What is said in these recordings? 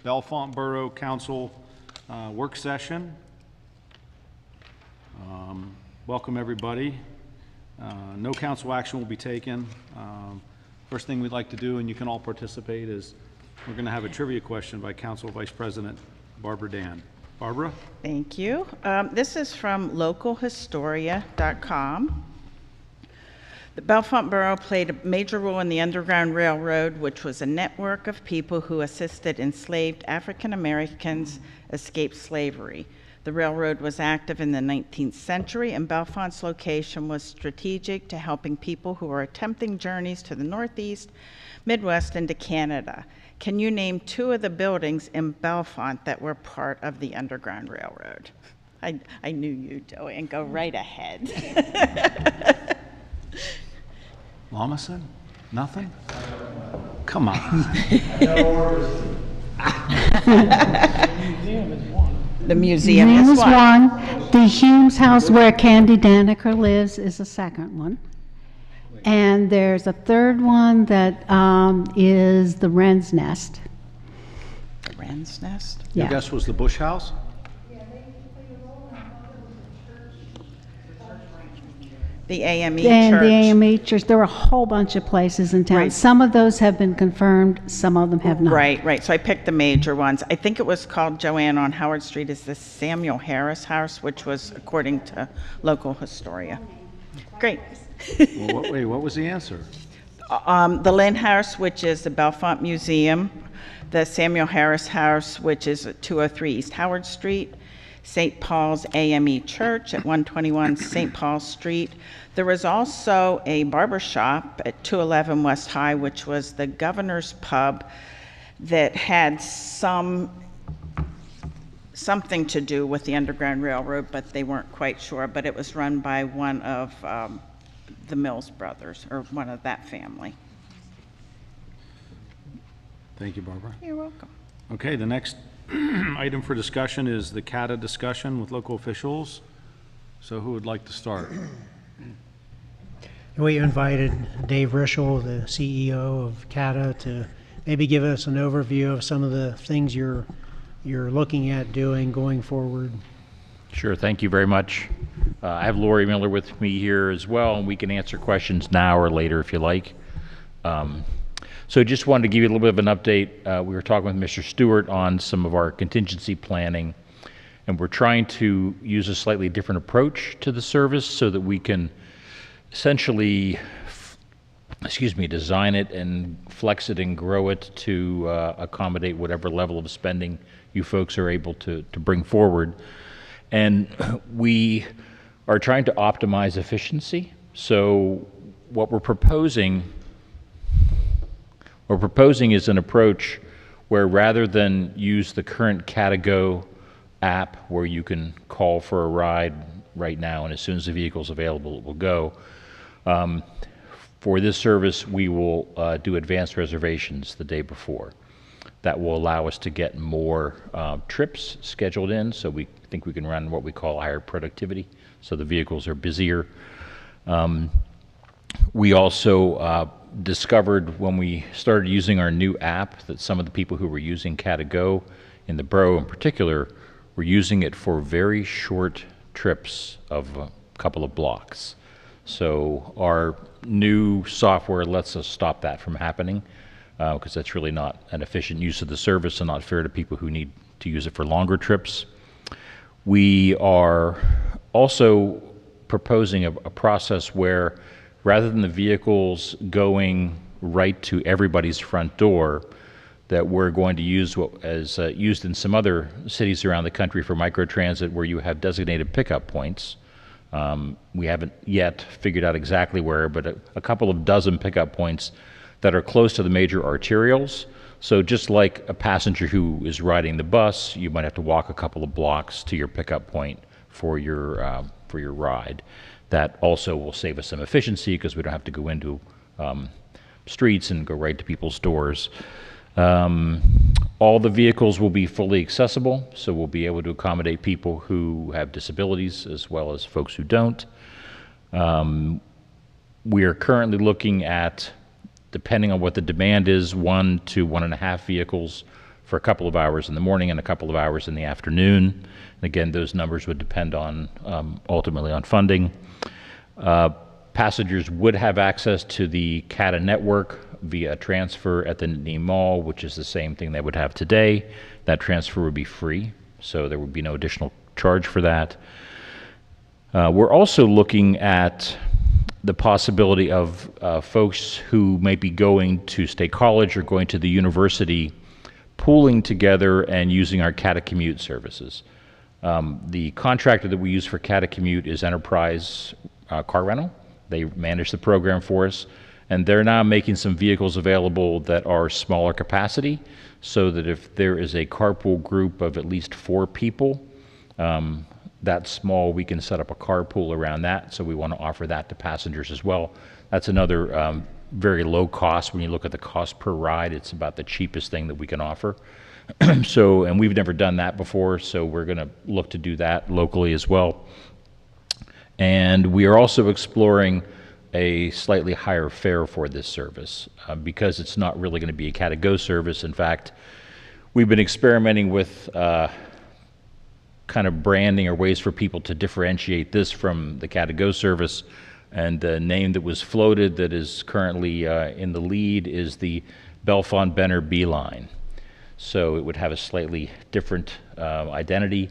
Bellefonte Borough Council work session. Welcome everybody. No council action will be taken. First thing we'd like to do, and you can all participate, is we're going to have a trivia question by Council Vice President Barbara Dan. Barbara? Thank you. This is from localhistoria.com. The Bellefonte Borough played a major role in the Underground Railroad, which was a network of people who assisted enslaved African Americans escape slavery. The railroad was active in the 19th century, and Bellefonte's location was strategic to helping people who were attempting journeys to the Northeast, Midwest, and to Canada. Can you name two of the buildings in Bellefonte that were part of the Underground Railroad? I knew you'd do it, and go right ahead. Lamason? Nothing? Come on. The museum is one. The Humes House where Candy Daniker lives is the second one. And there's a third one that is the Wren's Nest. The Wren's Nest? Your Yeah. guess was the Bush House? The AME And Church. the AME Church. There were a whole bunch of places in town. Right. Some of those have been confirmed, some of them have not. Right. So I picked the major ones. I think it was called Joanne on Howard Street is the Samuel Harris House, which was according to local Historia. Great. Well, wait, what was the answer? The Lynn House, which is the Bellefonte Museum, the Samuel Harris House, which is at 203 East Howard Street, St. Paul's AME Church at 121 St. Paul Street. There was also a barber shop at 211 West High, which was the Governor's Pub that had something to do with the Underground Railroad, but they weren't quite sure. But it was run by one of the Mills brothers, or one of that family. Thank you, Barbara. You're welcome. Okay, the next item for discussion is the Kata discussion with local officials. So who would like to start? We invited Dave Rischel, the CEO of Kata, to maybe give us an overview of some of the things you're looking at doing going forward. Sure, thank you very much. I have Lori Miller with me here as well, and we can answer questions now or later if you like. So just wanted to give you a little bit of an update. We were talking with Mr. Stewart on some of our contingency planning, and we're trying to use a slightly different approach to the service so that we can essentially, design it and flex it and grow it to accommodate whatever level of spending you folks are able to bring forward. And we are trying to optimize efficiency. So what we're proposing is an approach where rather than use the current Kata app where you can call for a ride right now and as soon as the vehicle's available it will go, for this service we will do advanced reservations the day before. That will allow us to get more trips scheduled in, so we think we can run what we call higher productivity, so the vehicles are busier. We also discovered when we started using our new app that some of the people who were using Kata in the borough in particular were using it for very short trips of a couple of blocks. So our new software lets us stop that from happening, because that's really not an efficient use of the service and not fair to people who need to use it for longer trips. We are also proposing a process where rather than the vehicles going right to everybody's front door, that we're going to use what is used in some other cities around the country for microtransit, where you have designated pickup points. We haven't yet figured out exactly where, but a couple of dozen pickup points that are close to the major arterials. So just like a passenger who is riding the bus, you might have to walk a couple of blocks to your pickup point for your ride. That also will save us some efficiency because we don't have to go into streets and go right to people's doors. All the vehicles will be fully accessible, so we'll be able to accommodate people who have disabilities as well as folks who don't. We are currently looking at, depending on what the demand is, 1 to 1.5 vehicles for a couple of hours in the morning and a couple of hours in the afternoon. And again, those numbers would depend on ultimately on funding. Passengers would have access to the Kata network via transfer at the Nittany Mall, which is the same thing they would have today. That transfer would be free, so there would be no additional charge for that. We're also looking at the possibility of folks who might be going to State College or going to the university pooling together and using our Kata commute services. The contractor that we use for Kata commute is Enterprise Car Rental. They manage the program for us, and they're now making some vehicles available that are smaller capacity, so that if there is a carpool group of at least 4 people, that small, we can set up a carpool around that, so we want to offer that to passengers as well. That's another very low cost. When you look at the cost per ride, it's about the cheapest thing that we can offer. So, and we've never done that before, so we're going to look to do that locally as well. And we are also exploring a slightly higher fare for this service because it's not really going to be a Kata Go service. In fact, we've been experimenting with kind of branding or ways for people to differentiate this from the Kata Go service. And the name that was floated that is currently in the lead is the Bellefonte Borough B line. So it would have a slightly different identity.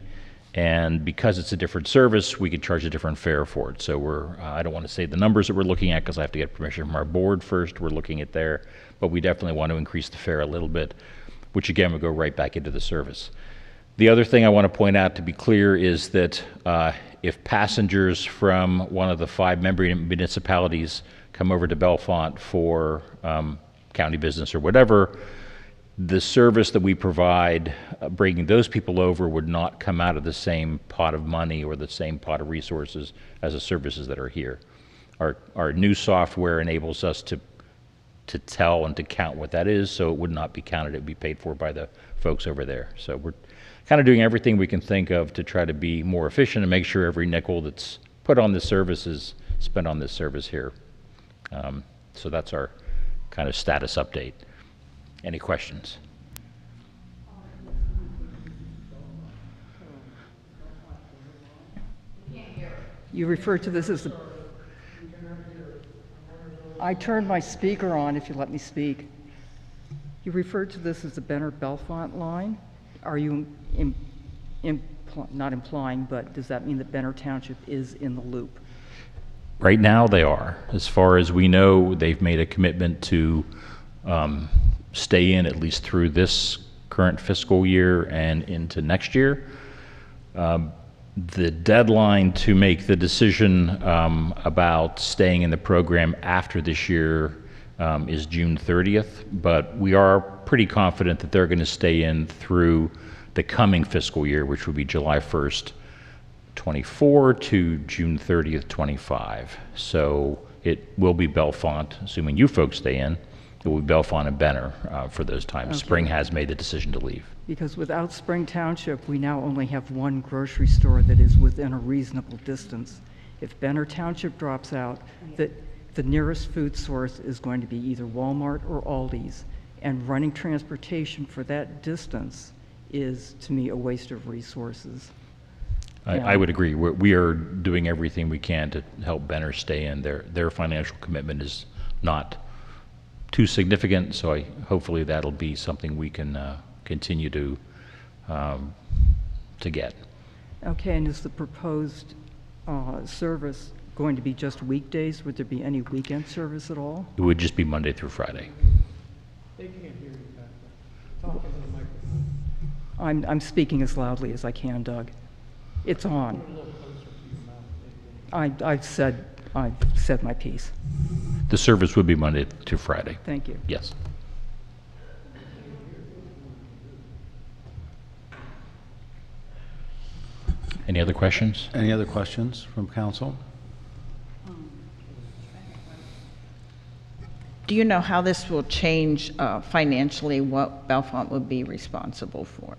And because it's a different service, we could charge a different fare for it. So we're, I don't want to say the numbers that we're looking at because I have to get permission from our board first. We're looking at there, but we definitely want to increase the fare a little bit, which again would go right back into the service. The other thing I want to point out to be clear is that if passengers from one of the 5 member municipalities come over to Bellefonte for county business or whatever, the service that we provide, bringing those people over, would not come out of the same pot of money or the same pot of resources as the services that are here. Our new software enables us to tell and to count what that is, so it would not be counted. It would be paid for by the folks over there. So we're kind of doing everything we can think of to try to be more efficient and make sure every nickel that's put on this service is spent on this service here. So that's our kind of status update. Any questions? You refer to this as the... I turned my speaker on if you let me speak. You refer to this as the Benner-Bellefonte line. Are you not implying, but does that mean that Benner Township is in the loop? Right now they are. As far as we know, they've made a commitment to stay in at least through this current fiscal year and into next year. The deadline to make the decision about staying in the program after this year is June 30th, but we are pretty confident that they're going to stay in through the coming fiscal year, which would be July 1st, 24 to June 30th, 25. So it will be Bellefonte, assuming you folks stay in. It will be Bellefonte and Benner for those times. Okay. Spring has made the decision to leave. Because without Spring Township, we now only have one grocery store that is within a reasonable distance. If Benner Township drops out, the nearest food source is going to be either Walmart or Aldi's, and running transportation for that distance is, to me, a waste of resources. I would agree. We are doing everything we can to help Benner stay in. Their financial commitment is not too significant, so hopefully that'll be something we can continue to get. Okay, and is the proposed service going to be just weekdays? Would there be any weekend service at all? It would just be Monday through Friday. They can't hear you, Pat. Talk into the microphone. I'm speaking as loudly as I can, Doug. It's on. I've said my piece. The service would be Monday to Friday. Thank you. Yes. Any other questions? Any other questions from council? Do you know how this will change financially, what Bellefonte would be responsible for?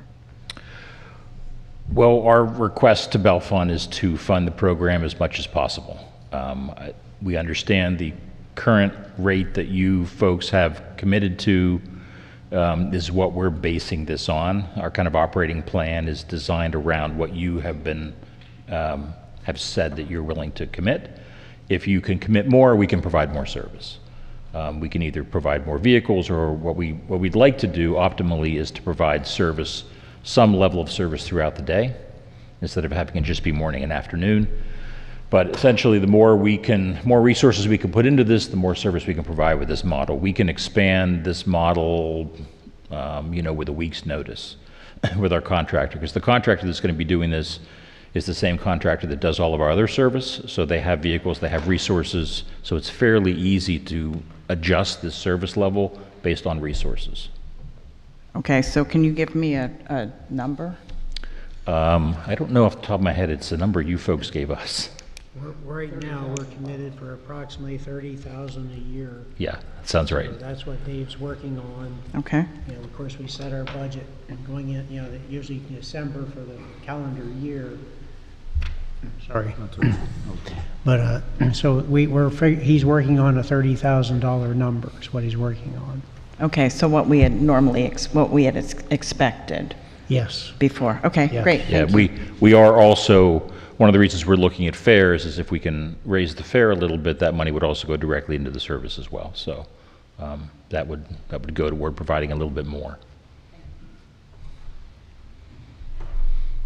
Well, our request to Bellefonte is to fund the program as much as possible. We understand the current rate that you folks have committed to is what we're basing this on. Our kind of operating plan is designed around what you have been, have said that you're willing to commit. If you can commit more, we can provide more service. We can either provide more vehicles, or what we'd like to do optimally is to provide service, some level of service throughout the day, instead of having it just be morning and afternoon. But essentially, the more resources we can put into this, the more service we can provide with this model. We can expand this model, with a week's notice with our contractor, because the contractor that's going to be doing this is the same contractor that does all of our other service. So they have vehicles, they have resources, so it's fairly easy to adjust this service level based on resources. Okay, so can you give me a number? I don't know off the top of my head. It's the number you folks gave us. Right now, we're committed for approximately 30,000 a year. Yeah, that sounds right. So that's what Dave's working on. Okay. Of course, we set our budget and going in, usually December for the calendar year. Sorry. But, so he's working on a $30,000 number is what he's working on. Okay, so what we had expected Yes. before. Okay, Yeah. great. Yeah, Thank you. we are also, one of the reasons we're looking at fares is if we can raise the fare a little bit, that money would also go directly into the service as well. So that would go toward providing a little bit more.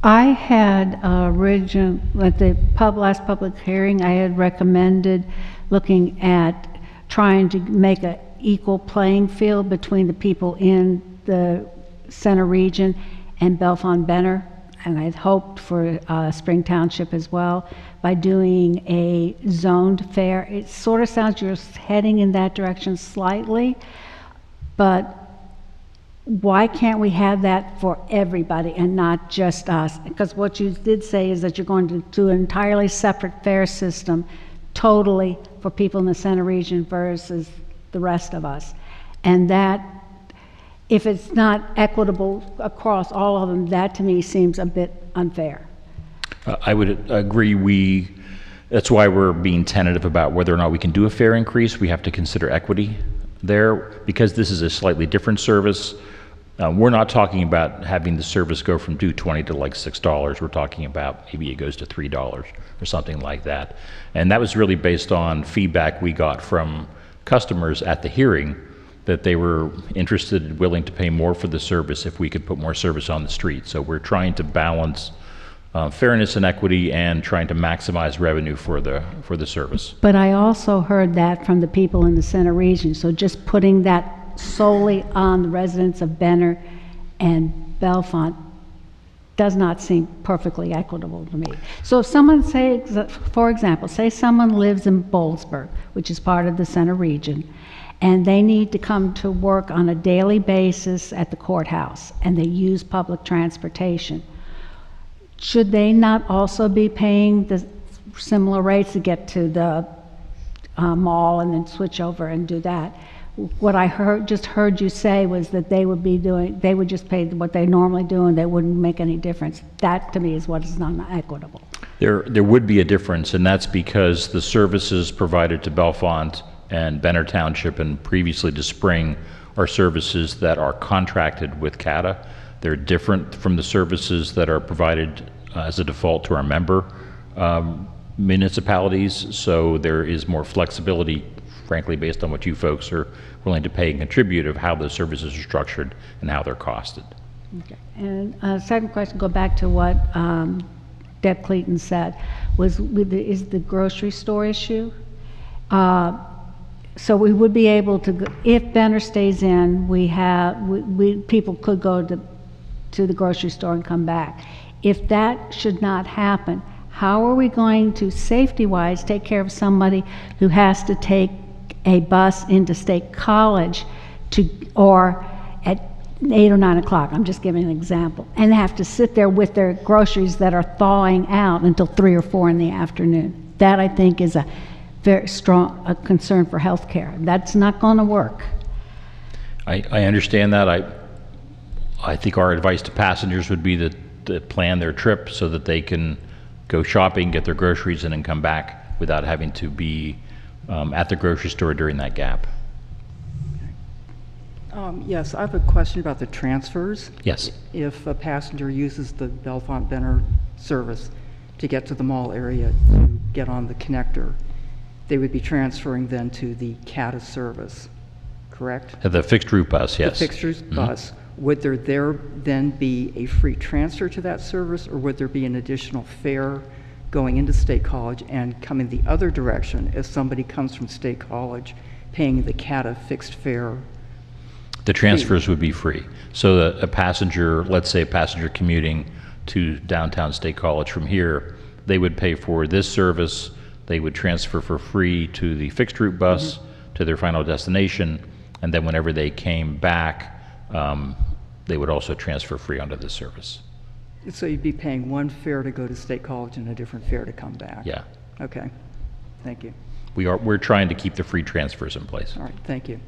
I had at the last public hearing, I had recommended looking at trying to make an equal playing field between the people in the center region and Bellefonte Borough, and I'd hoped for Spring Township as well, by doing a zoned fare. It sort of sounds you're heading in that direction slightly, but why can't we have that for everybody and not just us? Because what you did say is that you're going to do an entirely separate fare system totally for people in the center region versus the rest of us. And that, if it's not equitable across all of them, that to me seems a bit unfair. I would agree. That's why we're being tentative about whether or not we can do a fare increase. We have to consider equity there, because this is a slightly different service. We're not talking about having the service go from $2.20 to like $6. We're talking about maybe it goes to $3 or something like that. And that was really based on feedback we got from customers at the hearing, that they were interested and willing to pay more for the service if we could put more service on the street. So we're trying to balance fairness and equity and trying to maximize revenue for the service. But I also heard that from the people in the center region. So just putting that solely on the residents of Benner and Bellefonte does not seem perfectly equitable to me. So if someone, for example, say someone lives in Boalsburg, which is part of the center region, and they need to come to work on a daily basis at the courthouse, and they use public transportation, should they not also be paying the similar rates to get to the mall and then switch over and do that? What I just heard you say was that they would just pay what they normally do and they wouldn't make any difference. That to me is what is not equitable. There would be a difference, and that's because the services provided to Bellefonte and Benner Township and previously to Spring are services that are contracted with Kata. They're different from the services that are provided as a default to our member municipalities, so there is more flexibility, frankly, based on what you folks are willing to pay and contribute, of how those services are structured and how they're costed. Okay. And second question, go back to what Deb Clayton said, is the grocery store issue. So we would be able to, if Benner stays in, people could go to the grocery store and come back. If that should not happen, how are we going to, safety-wise, take care of somebody who has to take a bus into State College or at 8 or 9 o'clock, I'm just giving an example, and have to sit there with their groceries that are thawing out until 3 or 4 in the afternoon? That, I think, is a very strong concern for health care. That's not going to work. I understand that. I think our advice to passengers would be to plan their trip so that they can go shopping, get their groceries, and then come back without having to be at the grocery store during that gap. Yes, I have a question about the transfers. Yes. If a passenger uses the Bellefonte Borough service to get to the mall area to get on the connector, they would be transferring then to the Kata service, correct? The fixed route bus, yes. The fixtures bus. Would there then be a free transfer to that service, or would there be an additional fare going into State College and coming the other direction if somebody comes from State College paying the Kata fixed fare? The transfers would be free. So that a passenger, let's say a passenger commuting to downtown State College from here, they would pay for this service, they would transfer for free to the fixed route bus to their final destination, and then whenever they came back, they would also transfer free onto this service. So you'd be paying one fare to go to State College and a different fare to come back? Yeah. Okay, thank you. We're trying to keep the free transfers in place. All right, thank you.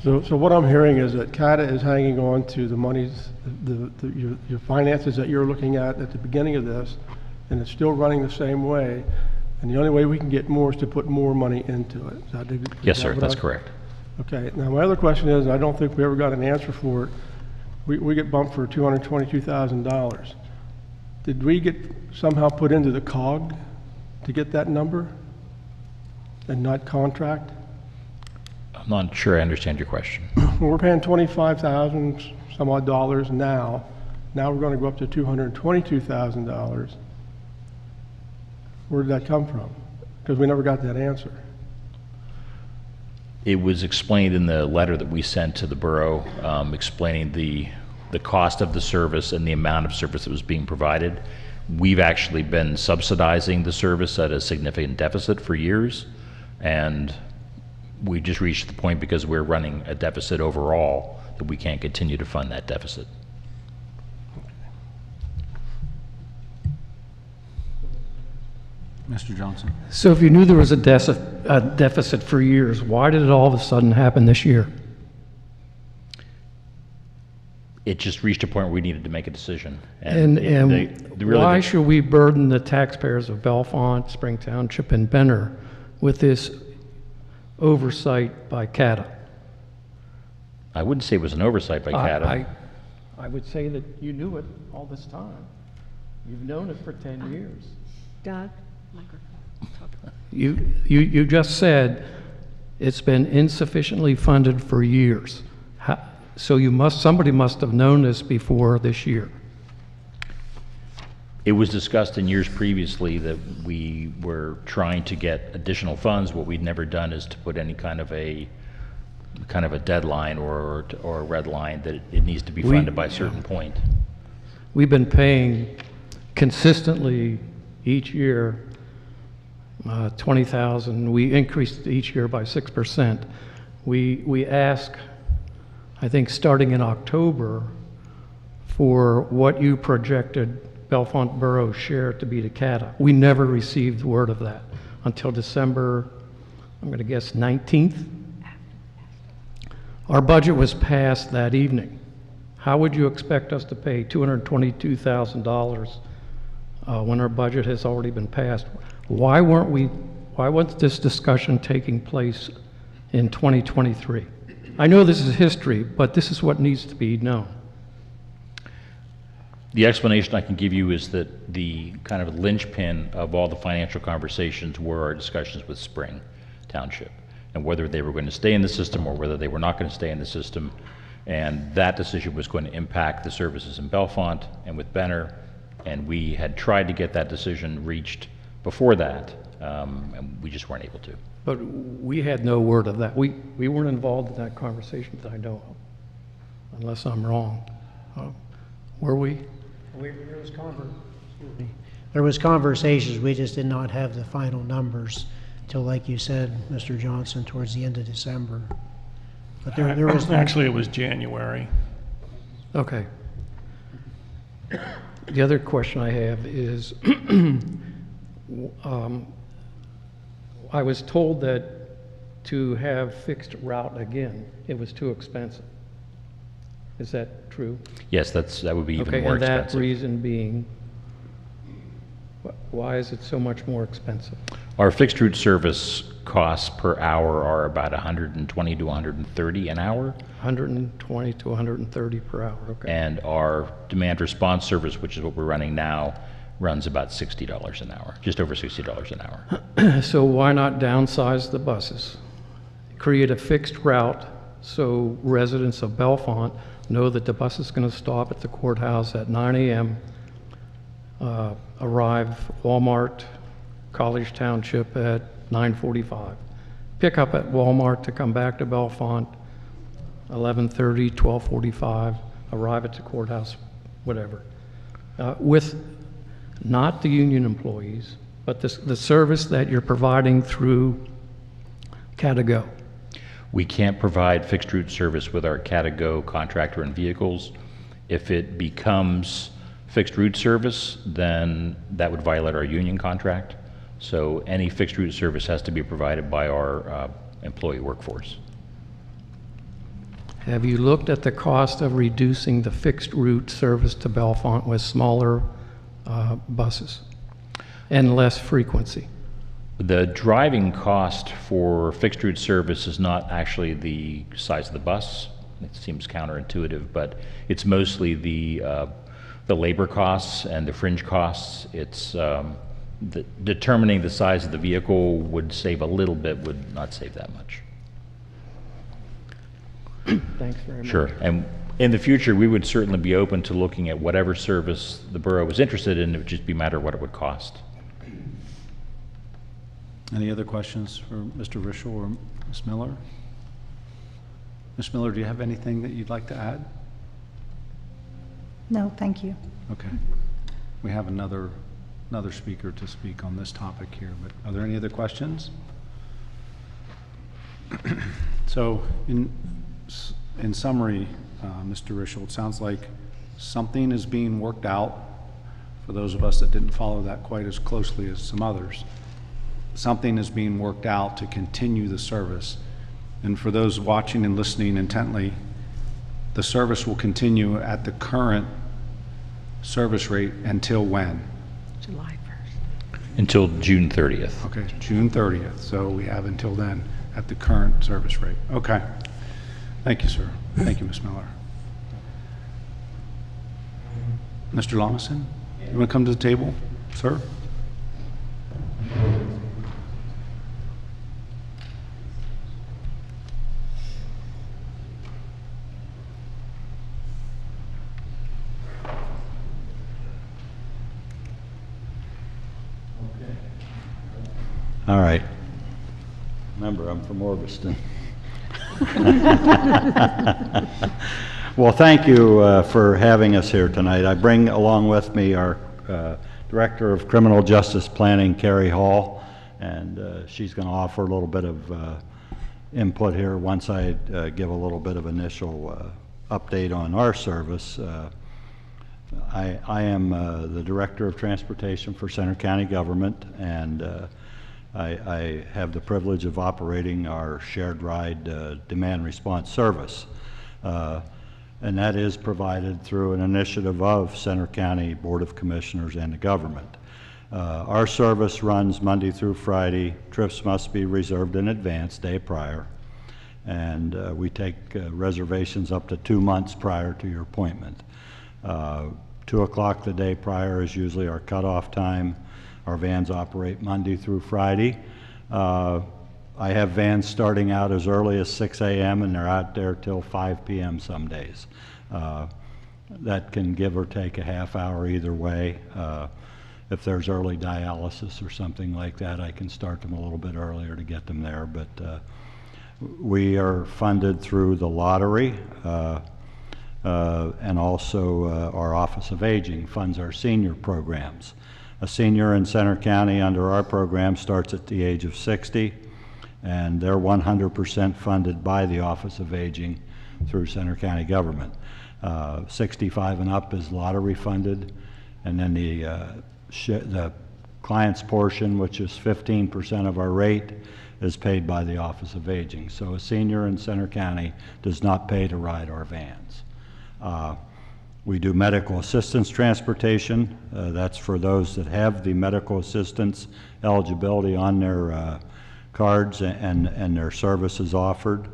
So what I'm hearing is that Kata is hanging on to the monies, your finances that you're looking at the beginning of this, and it's still running the same way, and the only way we can get more is to put more money into it. Yes, sir, that's correct. Okay, now my other question is, I don't think we ever got an answer for it. We get bumped for $222,000. Did we get somehow put into the COG to get that number and not contract? I'm not sure I understand your question. Well, we're paying $25,000 some odd dollars now. Now we're going to go up to $222,000. Where did that come from? Because we never got that answer. It was explained in the letter that we sent to the borough, explaining the cost of the service and the amount of service that was being provided. We've actually been subsidizing the service at a significant deficit for years, and we just reached the point, because we're running a deficit overall, that we can't continue to fund that deficit. Mr. Johnson? So if you knew there was a deficit for years, why did it all of a sudden happen this year? It just reached a point where we needed to make a decision. And really why should we burden the taxpayers of Bellefonte, Spring Township, and Benner with this oversight by Kata? I wouldn't say it was an oversight by Kata. I would say that you knew it all this time. You've known it for 10 years. Doug? You just said it's been insufficiently funded for years. So somebody must have known this before this year. It was discussed in years previously that we were trying to get additional funds. What we'd never done is to put any kind of a deadline or a red line that it needs to be funded by a certain point. We've been paying consistently each year $20,000. We increased each year by 6%. We ask, I think starting in October, for what you projected Bellefonte Borough's share to be to Kata. We never received word of that until December, I'm going to guess 19th. Our budget was passed that evening. How would you expect us to pay $222,000 when our budget has already been passed? Why wasn't this discussion taking place in 2023? I know this is history, but this is what needs to be known. The explanation I can give you is that the kind of linchpin of all the financial conversations were our discussions with Spring Township, and whether they were going to stay in the system or whether they were not going to stay in the system. And that decision was going to impact the services in Bellefonte and with Benner, and we had tried to get that decision reached before that, and we just weren't able to. But we had no word of that. We weren't involved in that conversation that I know of, unless I'm wrong. Were we? There was conversations, we just did not have the final numbers till, like you said, Mr. Johnson, towards the end of December. But there was... Actually, it was January. Okay. The other question I have is, I was told that to have fixed route again, it was too expensive. Is that true? Yes, that would be even more and that expensive. reason being, why is it so much more expensive? Our fixed route service costs per hour are about 120 to 130 an hour. 120 to 130 per hour, okay. And our demand response service, which is what we're running now, runs about $60 an hour, just over $60 an hour. So why not downsize the buses? Create a fixed route so residents of Bellefonte know that the bus is going to stop at the courthouse at 9 a.m., arrive Walmart, College Township at 9:45. Pick up at Walmart to come back to Bellefonte, 11:30, 12:45, arrive at the courthouse, whatever. With not the union employees, but the service that you're providing through Kata. We can't provide fixed route service with our Kata contractor and vehicles. If it becomes fixed route service, then that would violate our union contract. So any fixed route service has to be provided by our employee workforce. Have you looked at the cost of reducing the fixed route service to Bellefonte with smaller buses and less frequency? The driving cost for fixed route service is not actually the size of the bus. It seems counterintuitive, but it's mostly the labor costs and the fringe costs. It's determining the size of the vehicle would save a little bit, would not save that much. Thanks very much. Sure. And in the future, we would certainly be open to looking at whatever service the borough was interested in. It would just be a matter of what it would cost. Any other questions for Mr. Rischel or Ms. Miller? Ms. Miller, do you have anything that you'd like to add? No, thank you. Okay. We have another speaker to speak on this topic here, but are there any other questions? So in summary, Mr. Rischel, it sounds like something is being worked out for those of us that didn't follow that quite as closely as some others. Something is being worked out to continue the service. And for those watching and listening intently, the service will continue at the current service rate until when? July 1st. Until June 30th. Okay, June 30th. So we have until then at the current service rate. Okay. Thank you, sir. Thank you, Ms. Miller. Mr. Lawson, you want to come to the table, sir? All right. Remember, I'm from Orviston. Well, thank you for having us here tonight. I bring along with me our Director of Criminal Justice Planning, Carrie Hall, and she's going to offer a little bit of input here once I give a little bit of initial update on our service. I am the Director of Transportation for Center County Government, and I have the privilege of operating our shared ride demand response service. And that is provided through an initiative of Center County Board of Commissioners and the government. Our service runs Monday through Friday. Trips must be reserved in advance, day prior. And we take reservations up to 2 months prior to your appointment. 2 o'clock the day prior is usually our cutoff time. Our vans operate Monday through Friday. I have vans starting out as early as 6 a.m. and they're out there till 5 p.m. some days. That can give or take a half hour either way. If there's early dialysis or something like that, I can start them a little bit earlier to get them there. But we are funded through the lottery, and also our Office of Aging funds our senior programs. A senior in Center County under our program starts at the age of 60, and they're 100% funded by the Office of Aging through Center County government. 65 and up is lottery funded, and then the client's portion, which is 15% of our rate, is paid by the Office of Aging. So a senior in Center County does not pay to ride our vans. We do medical assistance transportation. That's for those that have the medical assistance eligibility on their cards and their services offered.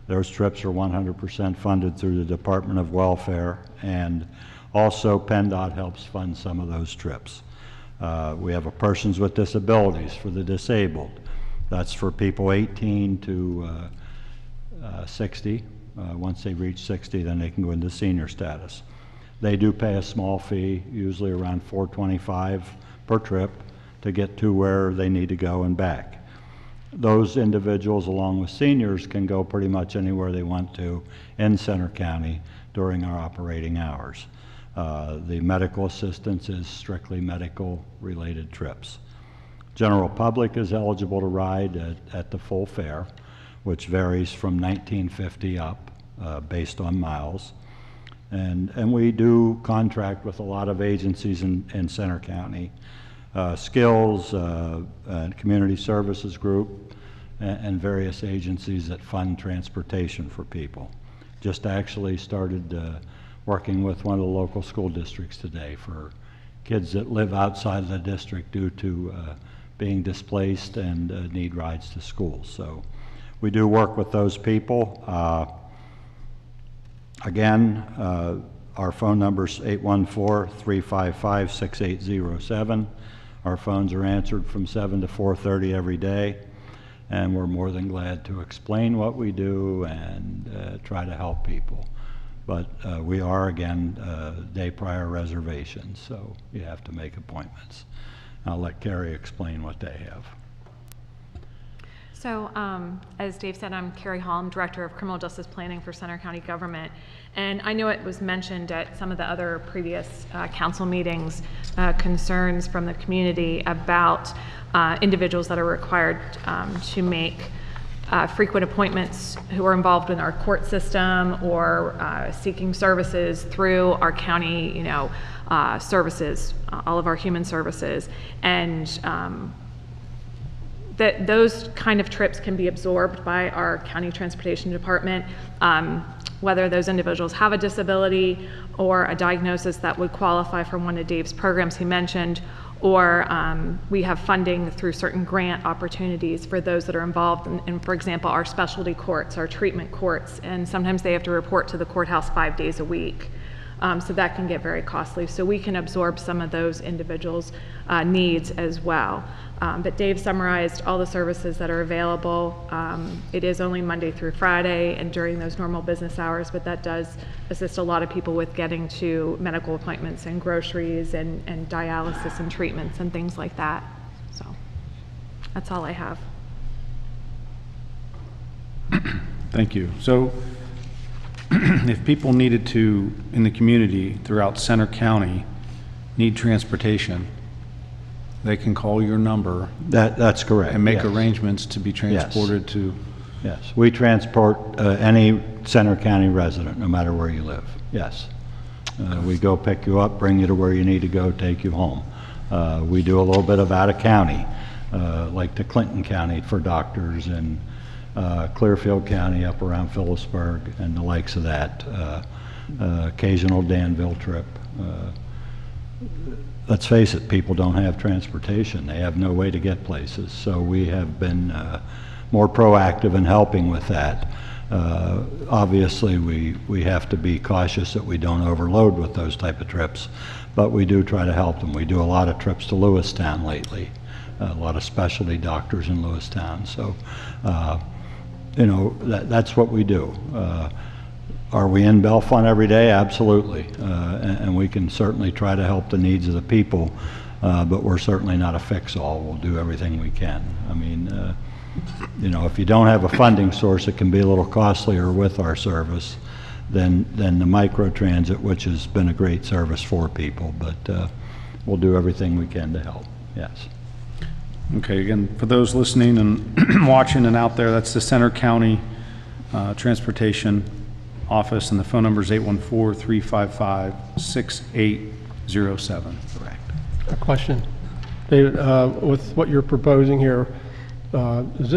Those trips are 100% funded through the Department of Welfare, and also PennDOT helps fund some of those trips. We have a Persons with Disabilities for the disabled. That's for people 18 to 60. Once they reach 60, then they can go into senior status. They do pay a small fee, usually around $4.25 per trip, to get to where they need to go and back. Those individuals, along with seniors, can go pretty much anywhere they want to in Center County during our operating hours. The medical assistance is strictly medical-related trips. General public is eligible to ride at the full fare, which varies from $19.50 up based on miles. And we do contract with a lot of agencies in Center County. Skills, Community Services Group, and various agencies that fund transportation for people. Just actually started working with one of the local school districts today for kids that live outside of the district due to being displaced and need rides to school. So we do work with those people. Again, our phone number is 814-355-6807. Our phones are answered from 7 to 4:30 every day, and we're more than glad to explain what we do and try to help people. But we are, again, day prior reservations, so you have to make appointments. I'll let Carrie explain what they have. So, as Dave said, I'm Carrie Hall. I'm Director of Criminal Justice Planning for Center County Government. And I know it was mentioned at some of the other previous council meetings, concerns from the community about individuals that are required to make frequent appointments who are involved in our court system or seeking services through our county, services, all of our human services. And that those kind of trips can be absorbed by our county transportation department, whether those individuals have a disability or a diagnosis that would qualify for one of Dave's programs he mentioned, or we have funding through certain grant opportunities for those that are involved in, for example, our specialty courts, our treatment courts, and sometimes they have to report to the courthouse 5 days a week. So that can get very costly. So we can absorb some of those individuals' needs as well. But Dave summarized all the services that are available. It is only Monday through Friday and during those normal business hours, but that does assist a lot of people with getting to medical appointments and groceries and dialysis and treatments and things like that. So that's all I have. Thank you. So if people needed to, in the community throughout Center County, need transportation, they can call your number. That's correct. And make yes. arrangements to be transported yes. to. Yes, we transport any Center County resident, no matter where you live. Yes. We go pick you up, bring you to where you need to go, take you home. We do a little bit of out of county, like to Clinton County for doctors, and Clearfield County up around Phillipsburg and the likes of that. Occasional Danville trip. Let's face it, people don't have transportation. They have no way to get places. So we have been more proactive in helping with that. Obviously, we have to be cautious that we don't overload with those type of trips, but we do try to help them. We do a lot of trips to Lewistown lately, a lot of specialty doctors in Lewistown. So, that's what we do. Are we in Bellefonte every day? Absolutely. And we can certainly try to help the needs of the people, but we're certainly not a fix-all. We'll do everything we can. I mean, if you don't have a funding source, it can be a little costlier with our service than the microtransit, which has been a great service for people, but we'll do everything we can to help. Yes. Okay, again, for those listening and watching and out there, that's the Center County Transportation Office, and the phone number is 814-355-6807. Correct. A question. David, with what you're proposing here, Is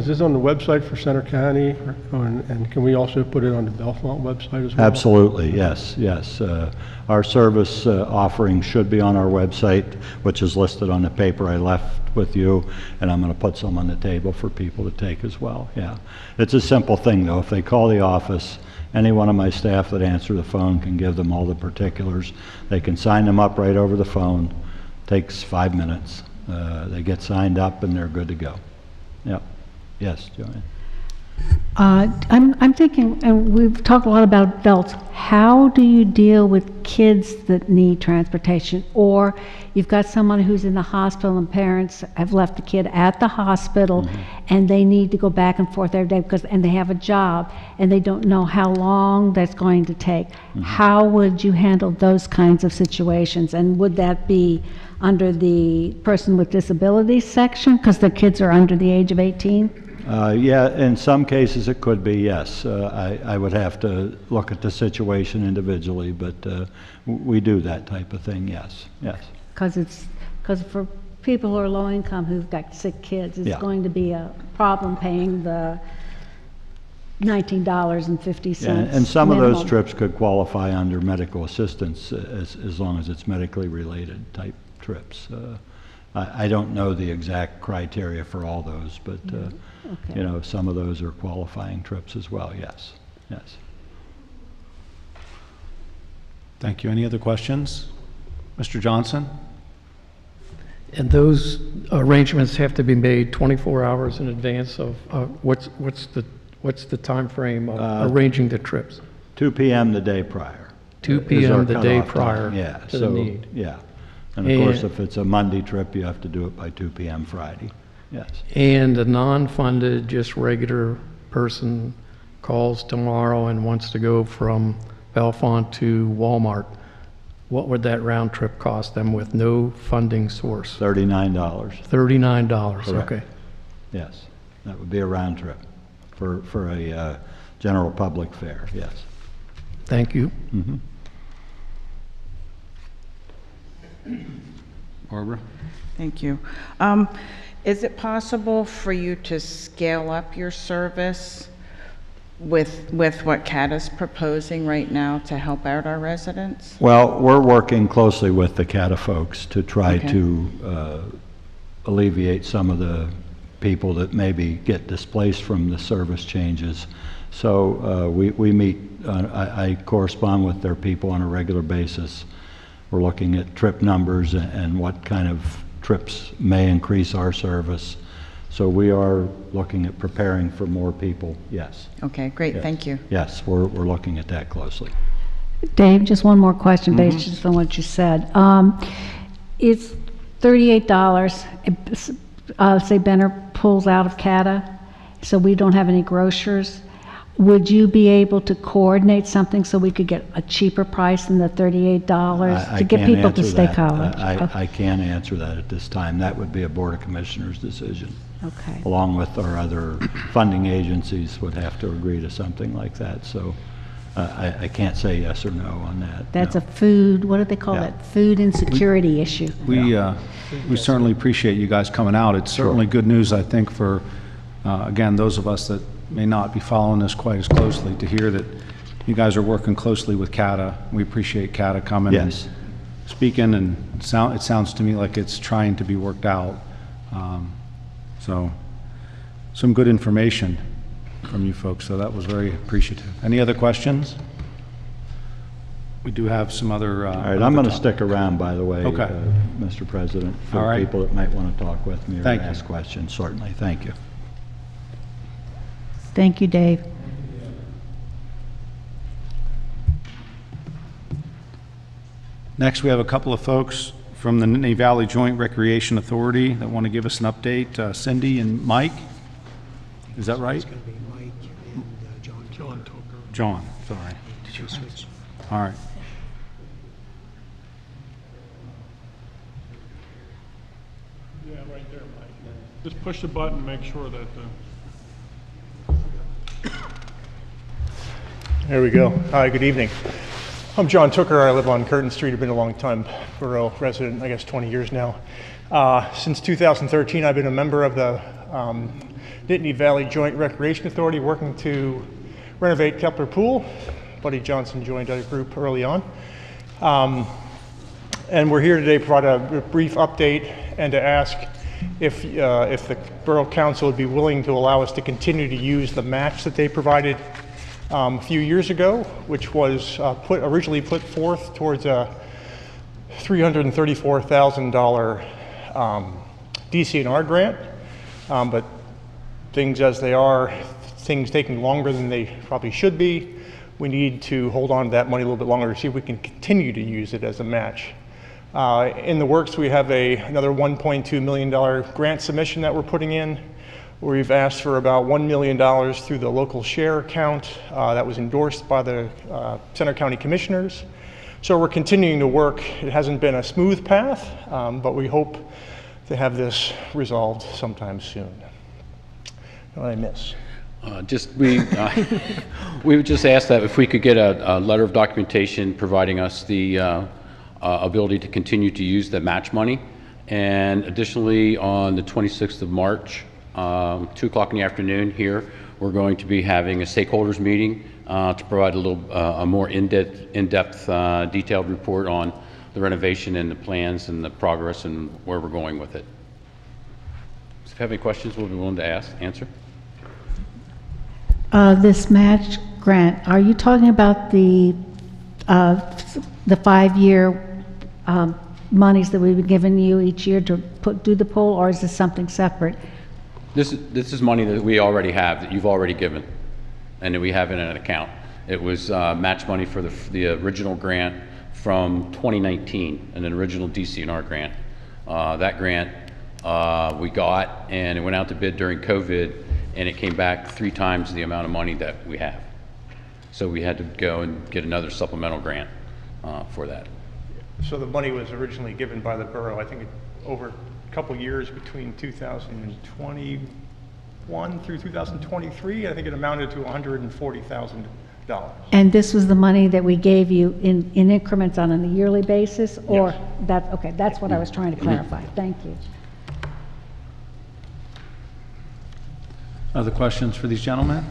this on the website for Center County, and can we also put it on the Bellefonte website as well? Absolutely, yes, yes. Our service offering should be on our website, which is listed on the paper I left with you, and I'm going to put some on the table for people to take as well, yeah. It's a simple thing, though. If they call the office, any one of my staff that answer the phone can give them all the particulars. They can sign them up right over the phone. Takes 5 minutes. They get signed up and they're good to go. Yep. Yes, Joanne. I'm thinking, and we've talked a lot about belts. How do you deal with kids that need transportation? Or you've got someone who's in the hospital and parents have left the kid at the hospital and they need to go back and forth every day and they have a job and they don't know how long that's going to take. How would you handle those kinds of situations? And would that be under the person with disabilities section because the kids are under the age of 18? Yeah, in some cases it could be, yes. I would have to look at the situation individually, but we do that type of thing, yes, yes. Because for people who are low income who've got sick kids, it's Yeah. going to be a problem paying the $19.50 Yeah, and some of those minimum. trips could qualify under medical assistance as long as it's medically related type trips. I don't know the exact criteria for all those, but Okay. you know, some of those are qualifying trips as well, yes, yes. Thank you. Any other questions? Mr. Johnson? And those arrangements have to be made 24 hours in advance of, what's the time frame of arranging the trips? 2 p.m. the day prior. 2 is p.m. our the day cutoff prior time. Yeah, to the need. Yeah. And of course, And- if it's a Monday trip, you have to do it by 2 p.m. Friday. Yes. And a non-funded, just regular person calls tomorrow and wants to go from Bellefonte to Walmart, what would that round trip cost them with no funding source? $39. $39, Correct. okay. Yes. That would be a round trip for a general public fare, yes. Thank you. Barbara? Thank you. Is it possible for you to scale up your service with what Kata's proposing right now to help out our residents? Well, we're working closely with the Kata folks to try Okay. to alleviate some of the people that maybe get displaced from the service changes. So we meet, I correspond with their people on a regular basis. We're looking at trip numbers and what kind of trips may increase our service. So we are looking at preparing for more people, yes. Okay, great, Yes. thank you. Yes, we're looking at that closely. Dave, just one more question based just on what you said. It's $38, say Benner pulls out of Kata, so we don't have any grocers. Would you be able to coordinate something so we could get a cheaper price than the $38 I to get can't people to answer stay that. college? I can't answer that at this time. That would be a Board of Commissioners decision. Okay. Along with our other funding agencies would have to agree to something like that. So I can't say yes or no on that. That's no. a food, what do they call Yeah. that? Food insecurity issue. We certainly appreciate you guys coming out. It's certainly good news, I think, for, again, those of us that may not be following this quite as closely, to hear that you guys are working closely with Kata. We appreciate Kata coming and Yes. speaking, and it sounds to me like it's trying to be worked out. So, some good information from you folks, so that was very appreciative. Any other questions? We do have some other... All right, I'm going to stick around, by the way, Okay. Mr. President, All for right. people that might want to talk with me or Thank you. ask questions, certainly. Thank you. Thank you, Dave. Next, we have a couple of folks from the Nittany Valley Joint Recreation Authority that want to give us an update. Cindy and Mike, is that right? It's going to be Mike and John. John Tucker. John, sorry. Did you switch? All right. Yeah, right there, Mike. Just push the button, make sure that There we go. Hi, good evening. I'm John Tucker. I live on Curtin Street. I've been a long-time borough resident, I guess 20 years now. Since 2013, I've been a member of the Nittany Valley Joint Recreation Authority working to renovate Kepler Pool. Buddy Johnson joined our group early on. And we're here today to provide a brief update and to ask if the Borough Council would be willing to allow us to continue to use the match that they provided a few years ago, which was originally put forth towards a $334,000 DCNR grant, but things as they are, things taking longer than they probably should be, we need to hold on to that money a little bit longer to see if we can continue to use it as a match. In the works, we have another $1.2 million grant submission that we're putting in. We've asked for about $1 million through the local share account that was endorsed by the Center County Commissioners. So we're continuing to work. It hasn't been a smooth path, but we hope to have this resolved sometime soon. What did I miss? We would just ask that if we could get a letter of documentation providing us the ability to continue to use the match money. And additionally, on the 26th of March, 2 o'clock in the afternoon here, we're going to be having a stakeholders meeting to provide a more in-depth, detailed report on the renovation and the plans and the progress and where we're going with it. So if you have any questions, we'll be willing to answer. This match grant, are you talking about the 5-year monies that we've been giving you each year to do the poll, or is this something separate? This is money that we already have, that you've already given, and that we have in an account. It was match money for the original grant from 2019, an original DCNR grant. That grant we got, and it went out to bid during COVID, and it came back 3 times the amount of money that we have. So we had to go and get another supplemental grant for that. So the money was originally given by the borough, I think, over a couple years between 2021 through 2023. I think it amounted to $140,000. And this was the money that we gave you in increments on a yearly basis, or yes. Okay, that's what I was trying to clarify. Thank you. Other questions for these gentlemen?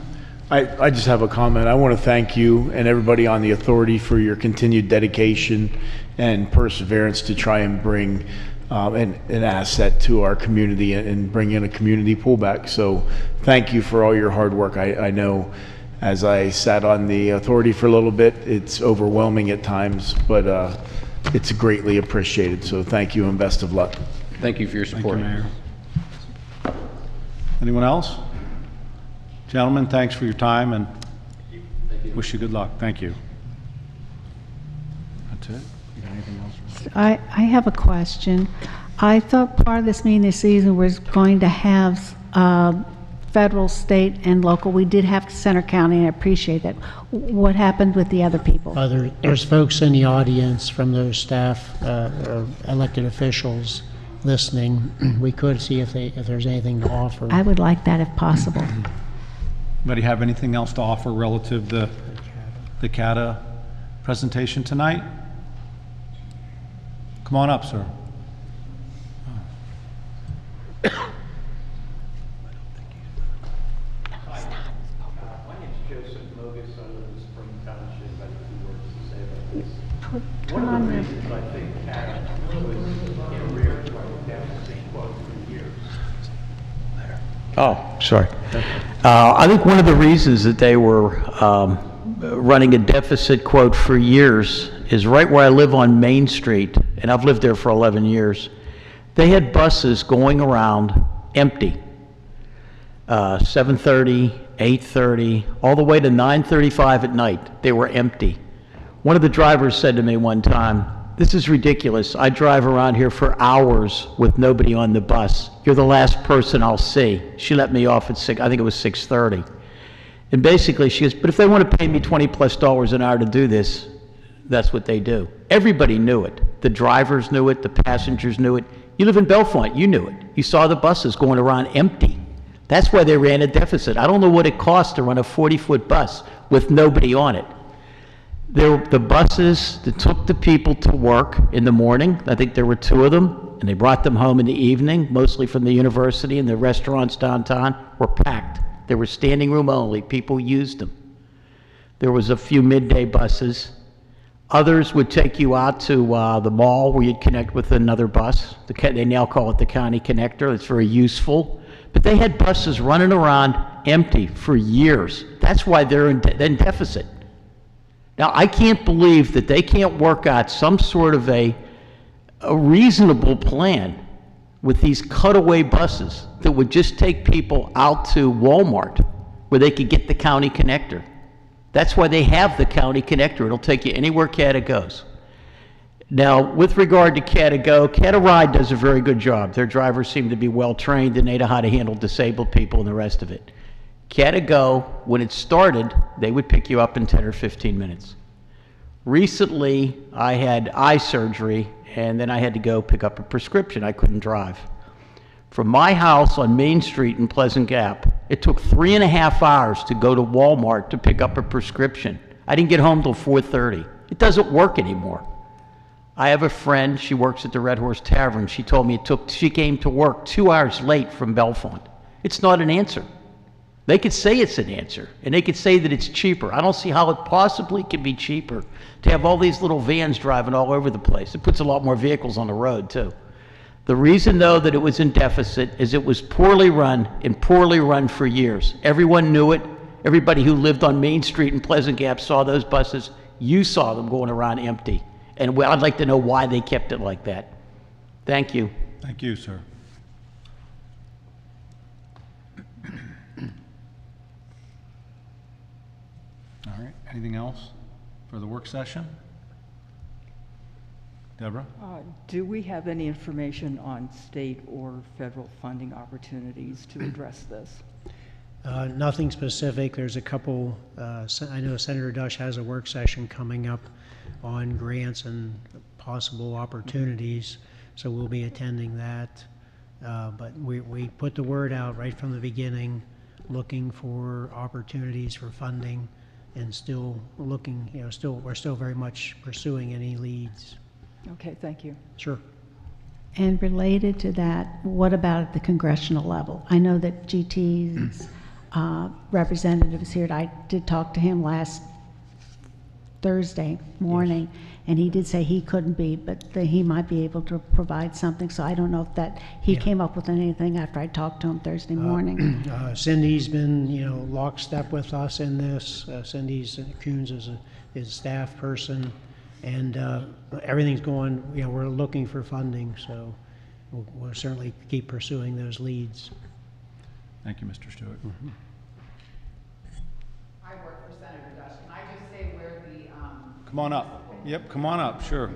I just have a comment. I want to thank you and everybody on the authority for your continued dedication and perseverance to try and bring an asset to our community and bring in a community pullback. So thank you for all your hard work. I know as I sat on the authority for a little bit, it's overwhelming at times, but it's greatly appreciated. So thank you and best of luck. Thank you for your support. Thank you, Mayor. Anyone else? Gentlemen, thanks for your time and wish you good luck. Thank you. That's it? You got anything else? I have a question. I thought part of this meeting this season was going to have federal, state, and local. We did have Center County, and I appreciate that. What happened with the other people? There's folks in the audience from those staff or elected officials listening. We could see if there's anything to offer. I would like that if possible. Anybody have anything else to offer relative to the Kata presentation tonight? Come on up, sir. One of the reasons I think Kata was in arrears by the deficit quote for years. Oh, sorry. I think one of the reasons that they were running a deficit quote for years is right where I live on Main Street, and I've lived there for 11 years. They had buses going around empty, 7:30, 8:30, all the way to 9:35 at night. They were empty. One of the drivers said to me one time, "This is ridiculous. I drive around here for hours with nobody on the bus. You're the last person I'll see." She let me off at I think it was 6:30. And basically she goes, "But if they want to pay me $20+ an hour to do this, that's what they do." Everybody knew it. The drivers knew it. The passengers knew it. You live in Bellefonte, you knew it. You saw the buses going around empty. That's why they ran a deficit. I don't know what it cost to run a 40-foot bus with nobody on it. The buses that took the people to work in the morning, I think there were 2 of them, and they brought them home in the evening, mostly from the university, and the restaurants downtown were packed. They were standing room only. People used them. There was a few midday buses. Others would take you out to the mall where you'd connect with another bus. They now call it the county connector. It's very useful. But they had buses running around empty for years. That's why they're in deficit. Now, I can't believe that they can't work out some sort of a reasonable plan with these cutaway buses that would just take people out to Walmart where they could get the county connector. That's why they have the county connector. It'll take you anywhere Kata goes. Now, with regard to Kata Go, Kata Ride does a very good job. Their drivers seem to be well trained and they know how to handle disabled people and the rest of it. Kata Go, when it started, they would pick you up in 10 or 15 minutes. Recently, I had eye surgery and then I had to go pick up a prescription. I couldn't drive. From my house on Main Street in Pleasant Gap, it took 3.5 hours to go to Walmart to pick up a prescription. I didn't get home till 4:30. It doesn't work anymore. I have a friend, she works at the Red Horse Tavern. She told me she came to work 2 hours late from Bellefonte. It's not an answer. They could say it's an answer, and they could say that it's cheaper. I don't see how it possibly can be cheaper to have all these little vans driving all over the place. It puts a lot more vehicles on the road, too. The reason, though, that it was in deficit is it was poorly run and poorly run for years. Everyone knew it. Everybody who lived on Main Street in Pleasant Gap saw those buses. You saw them going around empty. And I'd like to know why they kept it like that. Thank you. Thank you, sir. All right, anything else for the work session? Deborah? Do we have any information on state or federal funding opportunities to address this? Nothing specific. There's a couple, I know Senator Dush has a work session coming up on grants and possible opportunities, so we'll be attending that. But we put the word out right from the beginning, looking for opportunities for funding, and still looking, we're still very much pursuing any leads. Okay, thank you. Sure. And related to that, what about at the congressional level? I know that GT's representative is here. I did talk to him last Thursday morning, and he did say he couldn't be, but that he might be able to provide something. So I don't know if that he came up with anything after I talked to him Thursday morning. Cindy's been, lockstep with us in this. Cindy's Coons is a staff person, and everything's going. We're looking for funding, so we'll certainly keep pursuing those leads. Thank you, Mr. Stewart. Mm-hmm. I work for Senator Dush. Can I just say where the Come on up. Yep, come on up, sure.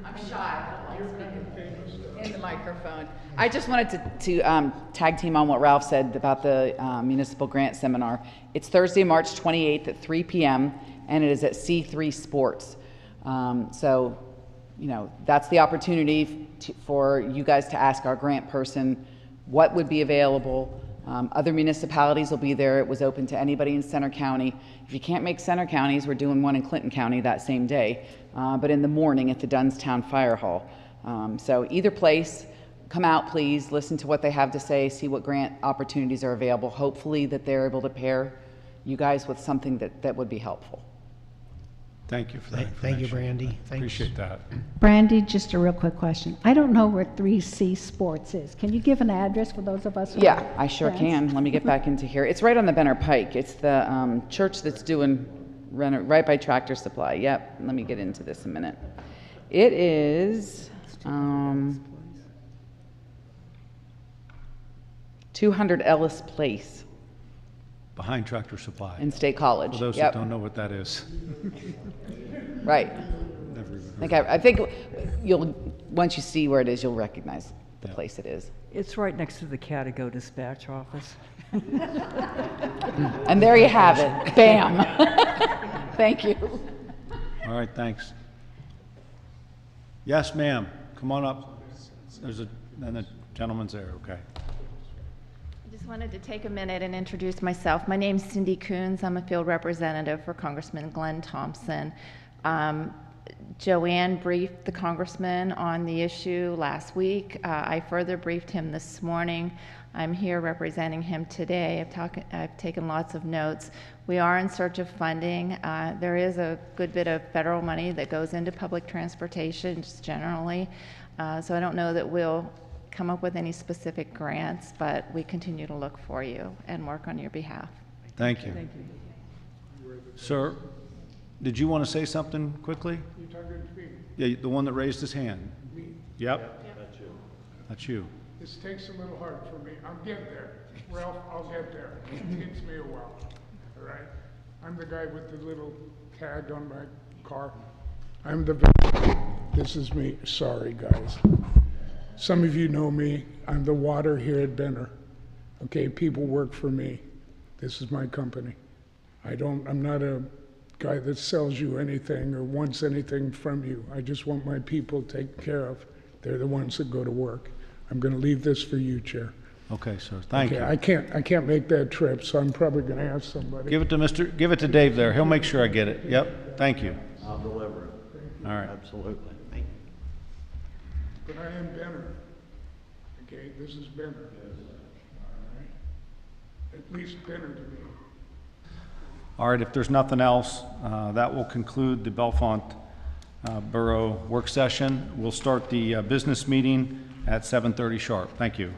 I'm shy. I don't like speaking in the microphone. I just wanted to tag team on what Ralph said about the municipal grant seminar. It's Thursday, March 28th at 3 p.m. and it is at C3 Sports. So, that's the opportunity for you guys to ask our grant person what would be available. Other municipalities will be there. It was open to anybody in Center County. If you can't make Center Counties, we're doing one in Clinton County that same day, but in the morning at the Dunnstown Fire Hall. So either place, come out please, listen to what they have to say, see what grant opportunities are available. Hopefully that they're able to pair you guys with something that would be helpful. Thank you for that. Thank you, Brandy. Thanks. Appreciate that. Brandy, just a real quick question. I don't know where 3C Sports is. Can you give an address for those of us who Yeah, are I sure friends? can. Let me get back into here. It's right on the Benner Pike. It's the church that's doing right by Tractor Supply. Yep. Let me get into this a minute. It is 200 Ellis Place Behind Tractor Supply. in State College. For those Yep. that don't know what that is. Right. Never even heard I think you'll, once you see where it is, you'll recognize the place it is. It's right next to the Catago dispatch office. And there you have it. Bam. Thank you. All right, thanks. Yes, ma'am. Come on up. And the gentleman's there, okay. I just wanted to take a minute and introduce myself. My name's Cindy Coons. I'm a field representative for Congressman Glenn Thompson. Joanne briefed the congressman on the issue last week. I further briefed him this morning. I'm here representing him today. I've taken lots of notes. We are in search of funding. There is a good bit of federal money that goes into public transportation just generally. So I don't know that we'll come up with any specific grants, but we continue to look for you and work on your behalf. Thank you. Thank you. Sir, did you want to say something quickly? You talking to me? Yeah, the one that raised his hand. Me? Yep. That's you. That's you. This takes a little hard for me. I'm getting there. Ralph, I'll get there. It takes me a while, all right? I'm the guy with the little tag on my car. I'm the, this is me. Sorry, guys. Some of you know me. I'm the water here at Benner. Okay, people work for me. This is my company. I'm not a guy that sells you anything or wants anything from you. I just want my people taken care of. They're the ones that go to work. I'm going to leave this for you, Chair. Okay, sir. Thank you. I can't make that trip, so I'm probably going to ask somebody. Give it to Dave there. He'll make sure I get it. Yep. Thank you. I'll deliver it. All right. Absolutely. But I am Benner. Okay, this is Benner. All right. At least Benner to me. All right, if there's nothing else, that will conclude the Bellefonte Borough work session. We'll start the business meeting at 7:30 sharp. Thank you.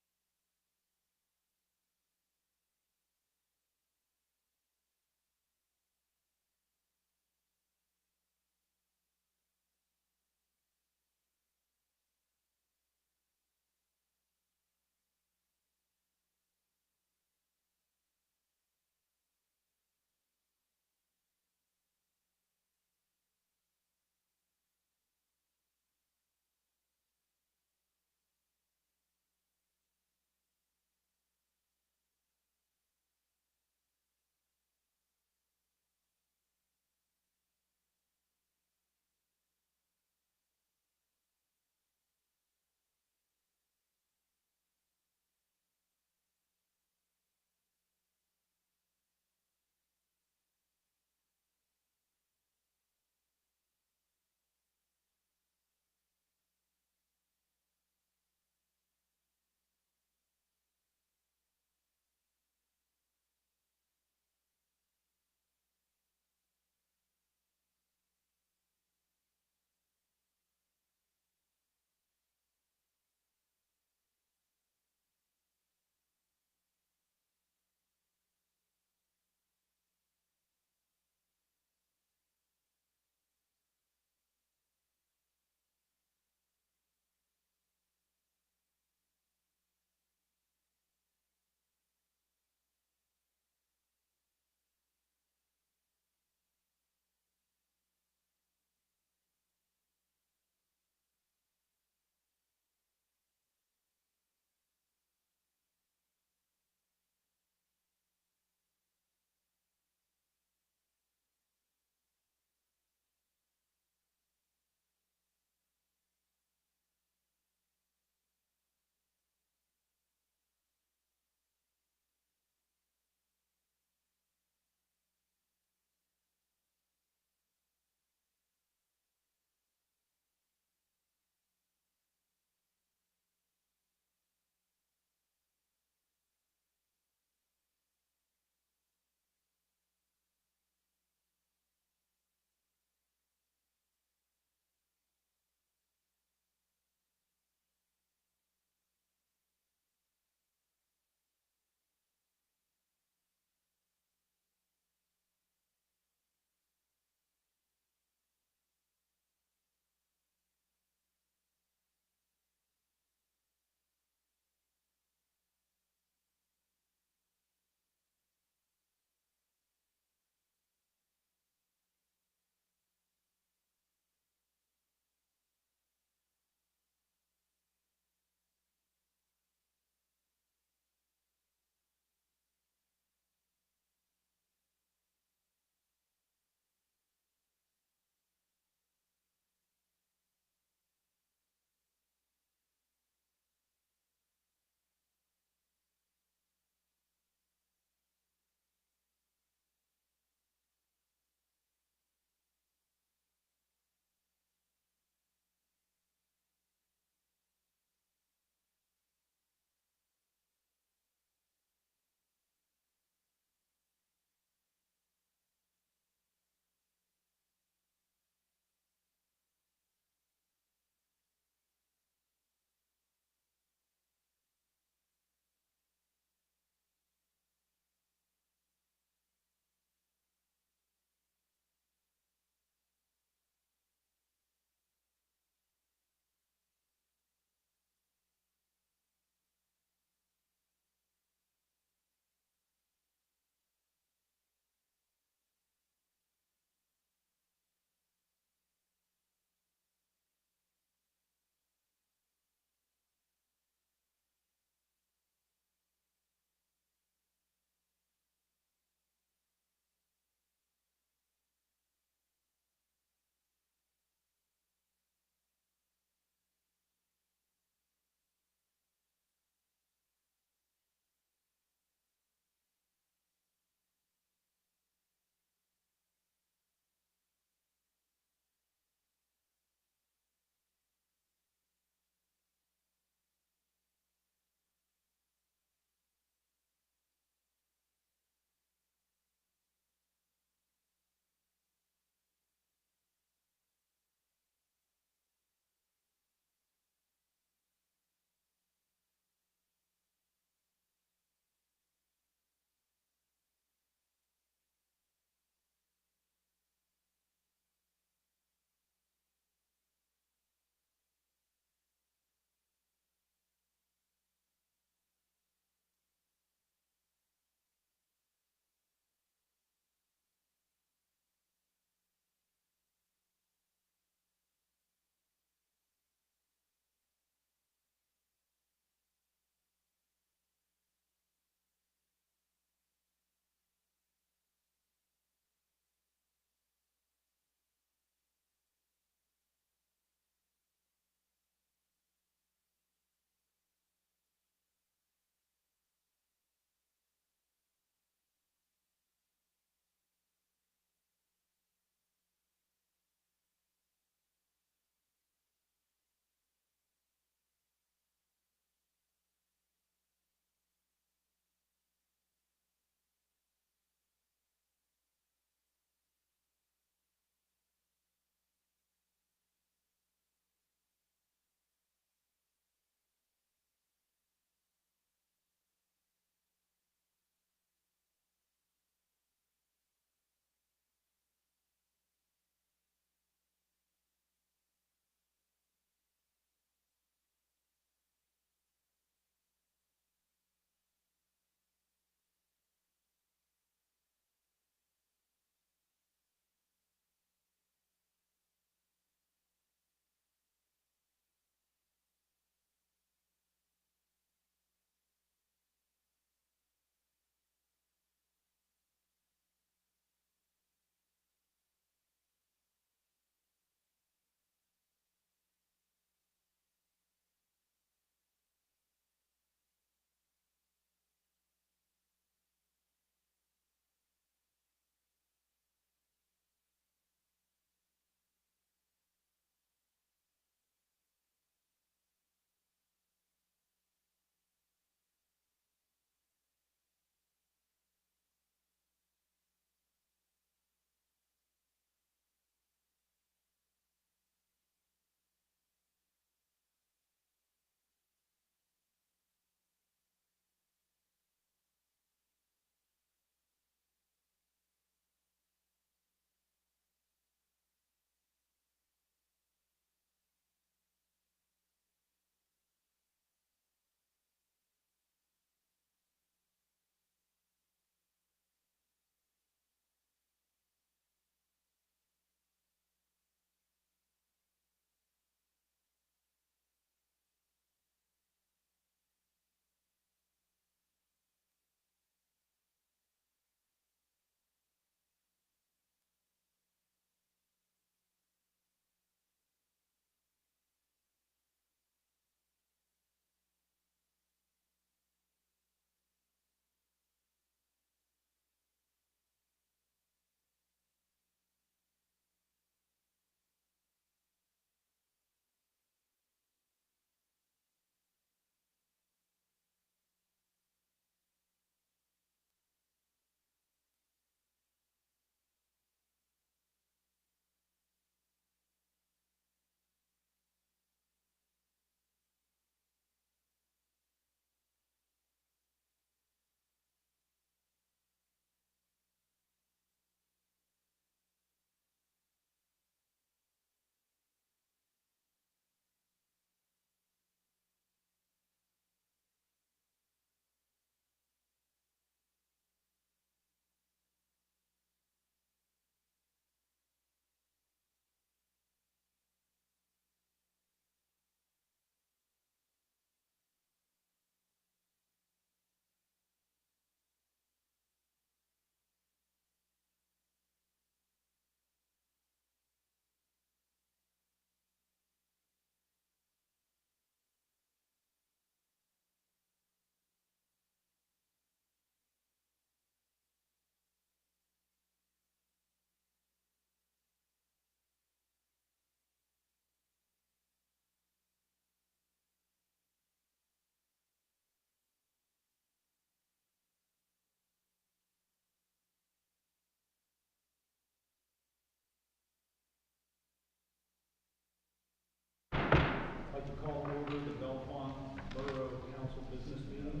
call order the Bellefonte Borough Council business meeting.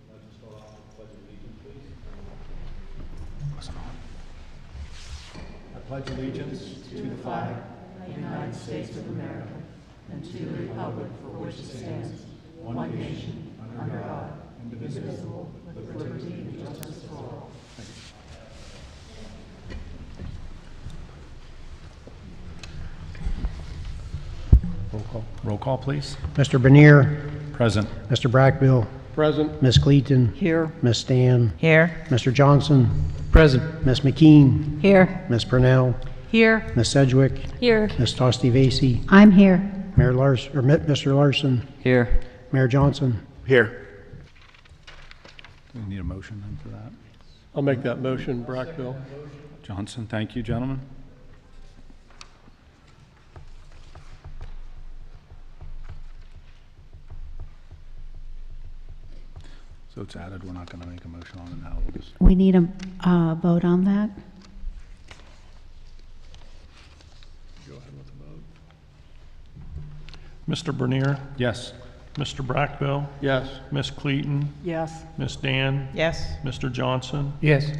I'd like to start off with the Pledge of Allegiance, please. I pledge allegiance to the flag of the United States of America and to the republic for which it stands, one nation, under God, indivisible, with liberty and justice for all. Roll call, please. Mr. Bernier. Present. Mr. Brackbill. Present. Ms. Cleaton. Here. Ms. Stan. Here. Mr. Johnson. Present. Ms. McKean. Here. Ms. Purnell. Here. Ms. Sedgwick. Here. Ms. Tosti-Vasey. I'm here. Mayor Larson, or Mr. Larson. Here. Mayor Johnson. Here. Do we need a motion then for that? I'll make that motion, Brackbill. Johnson, thank you, gentlemen. So it's added, we're not going to make a motion on it now. We'll just, We need a vote on that. Go ahead with the vote. Mr. Bernier? yes. Mr. Brackbill? Yes. Ms. Cleaton? Yes. Ms. Dan? Yes. Mr. Johnson? Yes.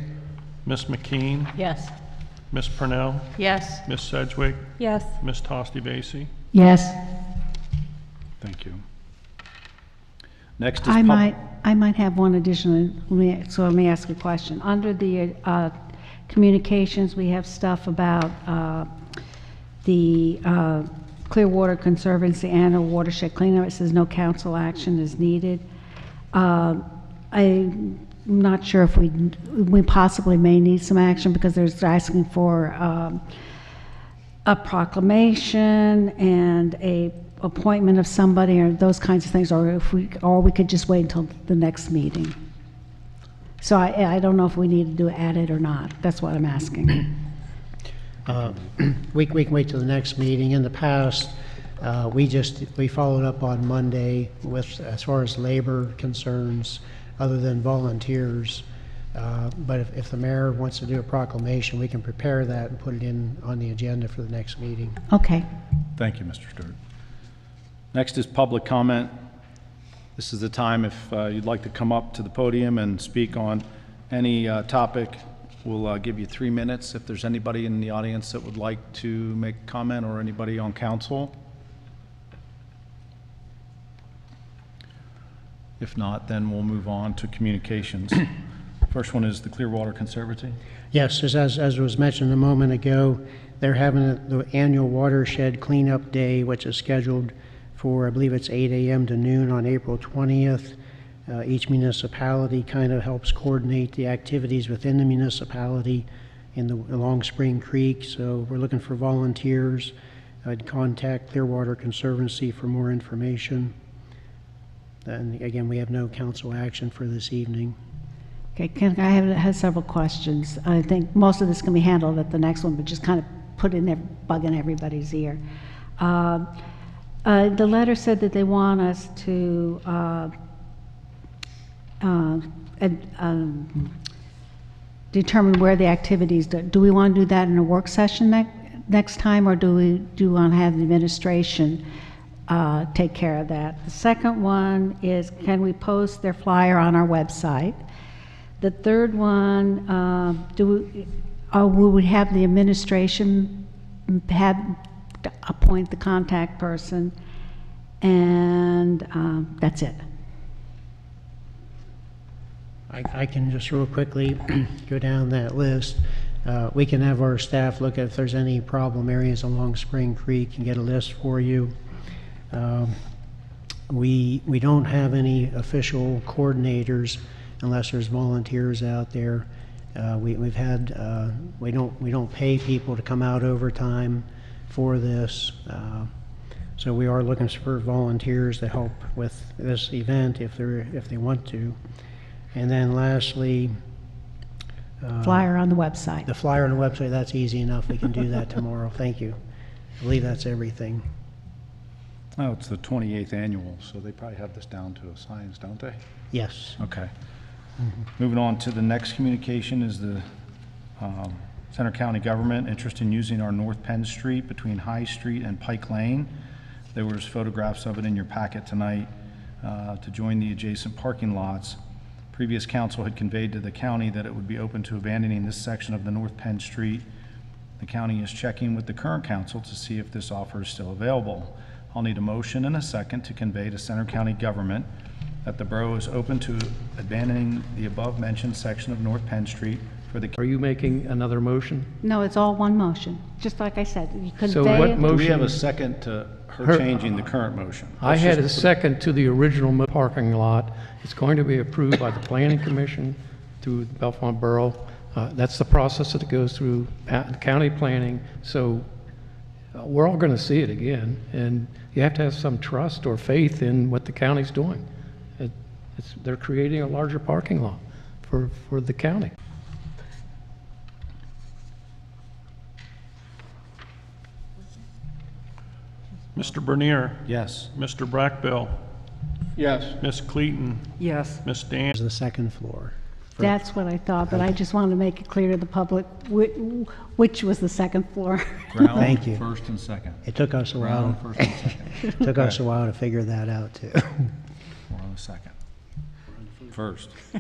Ms. McKean? Yes. Ms. Purnell? Yes. Ms. Sedgwick? Yes. Ms. Tosti-Vasey? Yes. Thank you. Next is I might have one additional, let me ask a question. Under the communications, we have stuff about the Clearwater Conservancy annual watershed cleanup. It says no council action is needed. I'm not sure if we possibly may need some action because there's asking for a proclamation and a appointment of somebody or those kinds of things, or we could just wait until the next meeting. So I don't know if we need to add it or not. That's what I'm asking. We can wait till the next meeting. In the past, we followed up on Monday with, as far as labor concerns, other than volunteers. But if the mayor wants to do a proclamation, we can prepare that and put it in on the agenda for the next meeting. Okay. Thank you, Mr. Stewart. Next is public comment. This is the time if you'd like to come up to the podium and speak on any topic. We'll give you 3 minutes if there's anybody in the audience that would like to make a comment or anybody on council. If not, then we'll move on to communications. First one is the Clearwater Conservancy. Yes, as was mentioned a moment ago, they're having the annual watershed cleanup day, which is scheduled for, I believe it's 8 a.m. to noon on April 20th. Each municipality kind of helps coordinate the activities within the municipality along Spring Creek. So we're looking for volunteers. I'd contact Clearwater Conservancy for more information. And again, we have no council action for this evening. Okay, I have several questions. I think most of this can be handled at the next one, but just kind of bugging everybody's ear. The letter said that they want us to determine where the activities, do we want to do that in a work session next time, or do we want to have the administration take care of that? The second one is, can we post their flyer on our website? The third one, will we have the administration appoint the contact person? And that's it. I can just real quickly go down that list. We can have our staff look at if there's any problem areas along Spring Creek and get a list for you. We don't have any official coordinators unless there's volunteers out there. We don't pay people to come out overtime for this. So we are looking for volunteers to help with this event if they want to. And then lastly, Flyer on the website. the flyer on the website, that's easy enough. We can do that tomorrow. Thank you. I believe that's everything. Oh, it's the 28th annual, so they probably have this down to a science, don't they? Yes. Okay. Moving on to the next communication is the Center County government interest in using our North Penn Street between High Street and Pike Lane There was photographs of it in your packet tonight to join the adjacent parking lots. Previous council had conveyed to the county that it would be open to abandoning this section of the North Penn Street. The county is checking with the current council to see if this offer is still available. I'll need a motion and a second to convey to Center County government that the borough is open to abandoning the above-mentioned section of North Penn Street for the... Are you making another motion? No, it's all one motion, just like I said. You So convey what it. Do we motion? have a second to her changing the current motion? I had a second to the original parking lot. It's going to be approved by the Planning Commission through the Bellefonte Borough. That's the process that goes through county planning. So we're all going to see it again, and you have to have some trust or faith in what the county's doing. They're creating a larger parking lot for the county. Mr. Bernier. Yes. Mr. Brackbill. Yes. Ms. Cleaton. Yes. Ms. Dan. The second floor. That's what I thought, but I just wanted to make it clear to the public which was the second floor. Thank you. First and second. It took us a while. Ground, first and second. Took us a while to figure that out, too. We're on the second. First. I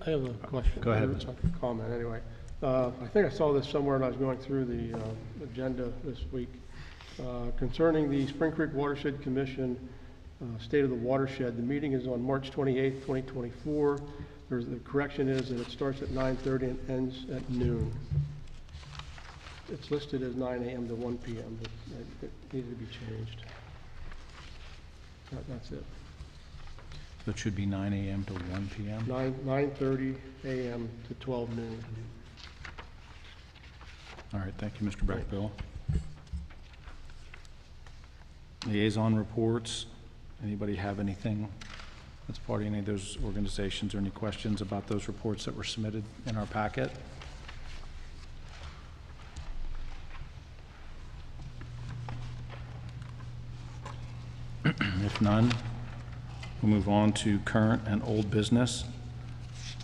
have a question. Go ahead. It's a comment, anyway. I think I saw this somewhere when I was going through the agenda this week concerning the Spring Creek Watershed Commission State of the Watershed. The meeting is on March 28th, 2024. The correction is that it starts at 9:30 and ends at noon. It's listed as 9 a.m. to 1 p.m., but it needed to be changed. That's it. So it should be 9 a.m. to 1 p.m.? 9:30 a.m. to 12 noon. All right, thank you, Mr. Brackbill. Liaison reports. Anybody have anything that's part of any of those organizations or any questions about those reports that were submitted in our packet? If none, we'll move on to current and old business.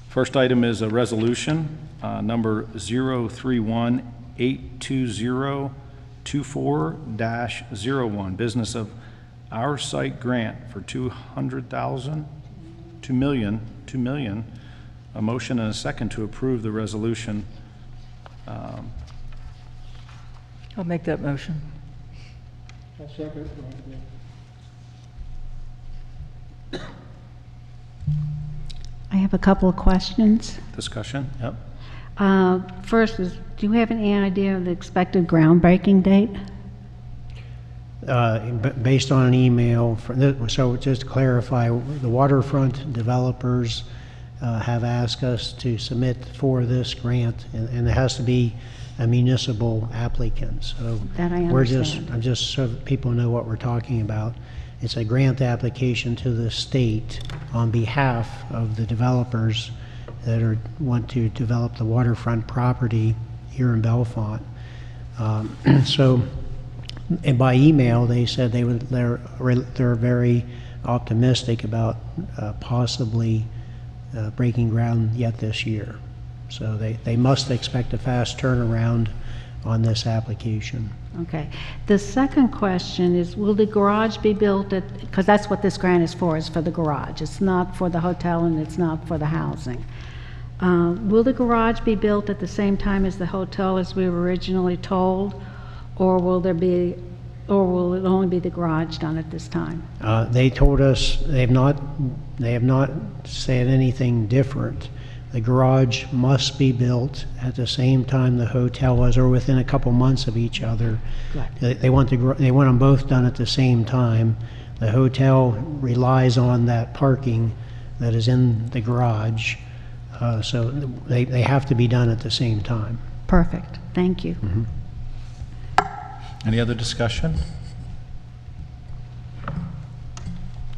First item is a resolution, number 031-82024-01, business of Our Site Grant for $200,000, $2 million. A motion and a second to approve the resolution. I'll make that motion. I'll second. I have a couple of questions. Discussion? Yep. First is, do you have any idea of the expected groundbreaking date? Based on an email, so just to clarify, the waterfront developers have asked us to submit for this grant, and it has to be a municipal applicant. So That I we're understand. just so that people know what we're talking about. It's a grant application to the state on behalf of the developers that want to develop the waterfront property here in Bellefonte. And by email, they said they're very optimistic about possibly breaking ground yet this year. So they must expect a fast turnaround on this application. Okay. The second question is, will the garage be built because that's what this grant is for the garage. It's not for the hotel and it's not for the housing. Will the garage be built at the same time as the hotel as we were originally told, or will it only be the garage done at this time? They told us they have not said anything different. The garage must be built at the same time the hotel was, or within a couple months of each other. Good. They want them both done at the same time. The hotel relies on that parking that is in the garage, so they have to be done at the same time. Perfect. Thank you. Mm-hmm. Any other discussion?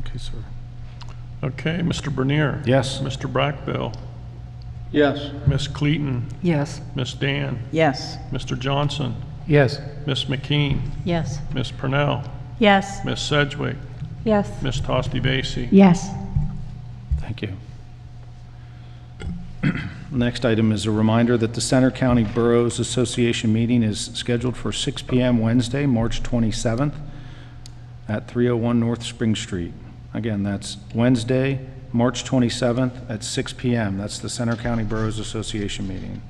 Okay, sir. Okay, Mr. Bernier. Yes. Mr. Brackbill. Yes. Ms. Cleaton. Yes. Ms. Dan. Yes. Mr. Johnson. Yes. Ms. McKean. Yes. Ms. Purnell. Yes. Ms. Sedgwick. Yes. Ms. Tosti Basie. Yes. Thank you. Next item is a reminder that the Center County Boroughs Association meeting is scheduled for 6 p.m. Wednesday, March 27th at 301 North Spring Street. Again, that's Wednesday, March 27th at 6 p.m. That's the Center County Boroughs Association meeting.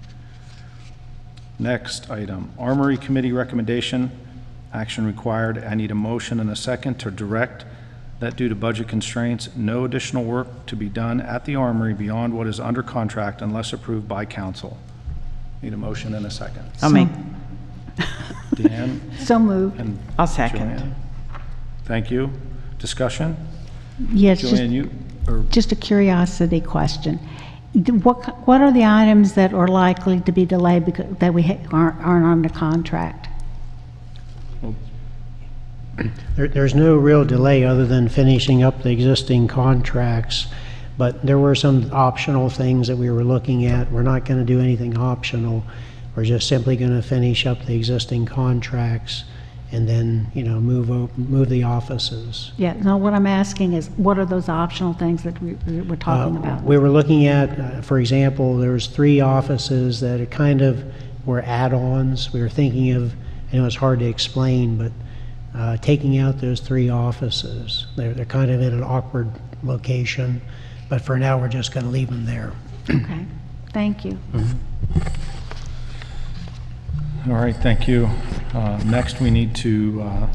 Next item, Armory Committee recommendation, action required. I need a motion and a second to direct that due to budget constraints, no additional work to be done at the Armory beyond what is under contract unless approved by council. Need a motion and a second. I'll make. Deanne? So moved. And I'll second. Joanne? Thank you. Discussion? Yes, Joanne, you, or just a curiosity question. What are the items that are likely to be delayed because that we aren't under contract? There's no real delay other than finishing up the existing contracts, but there were some optional things that we were looking at. We're not going to do anything optional. We're just simply going to finish up the existing contracts and then, you know, move the offices. Yeah, no, what I'm asking is, what are those optional things that we're talking about? We were looking at, for example, there was 3 offices that it kind of were add-ons. We were thinking of, I know it's hard to explain, but taking out those 3 offices. They're kind of in an awkward location, but for now we're just going to leave them there. Okay, thank you. all right, thank you. Next, we need to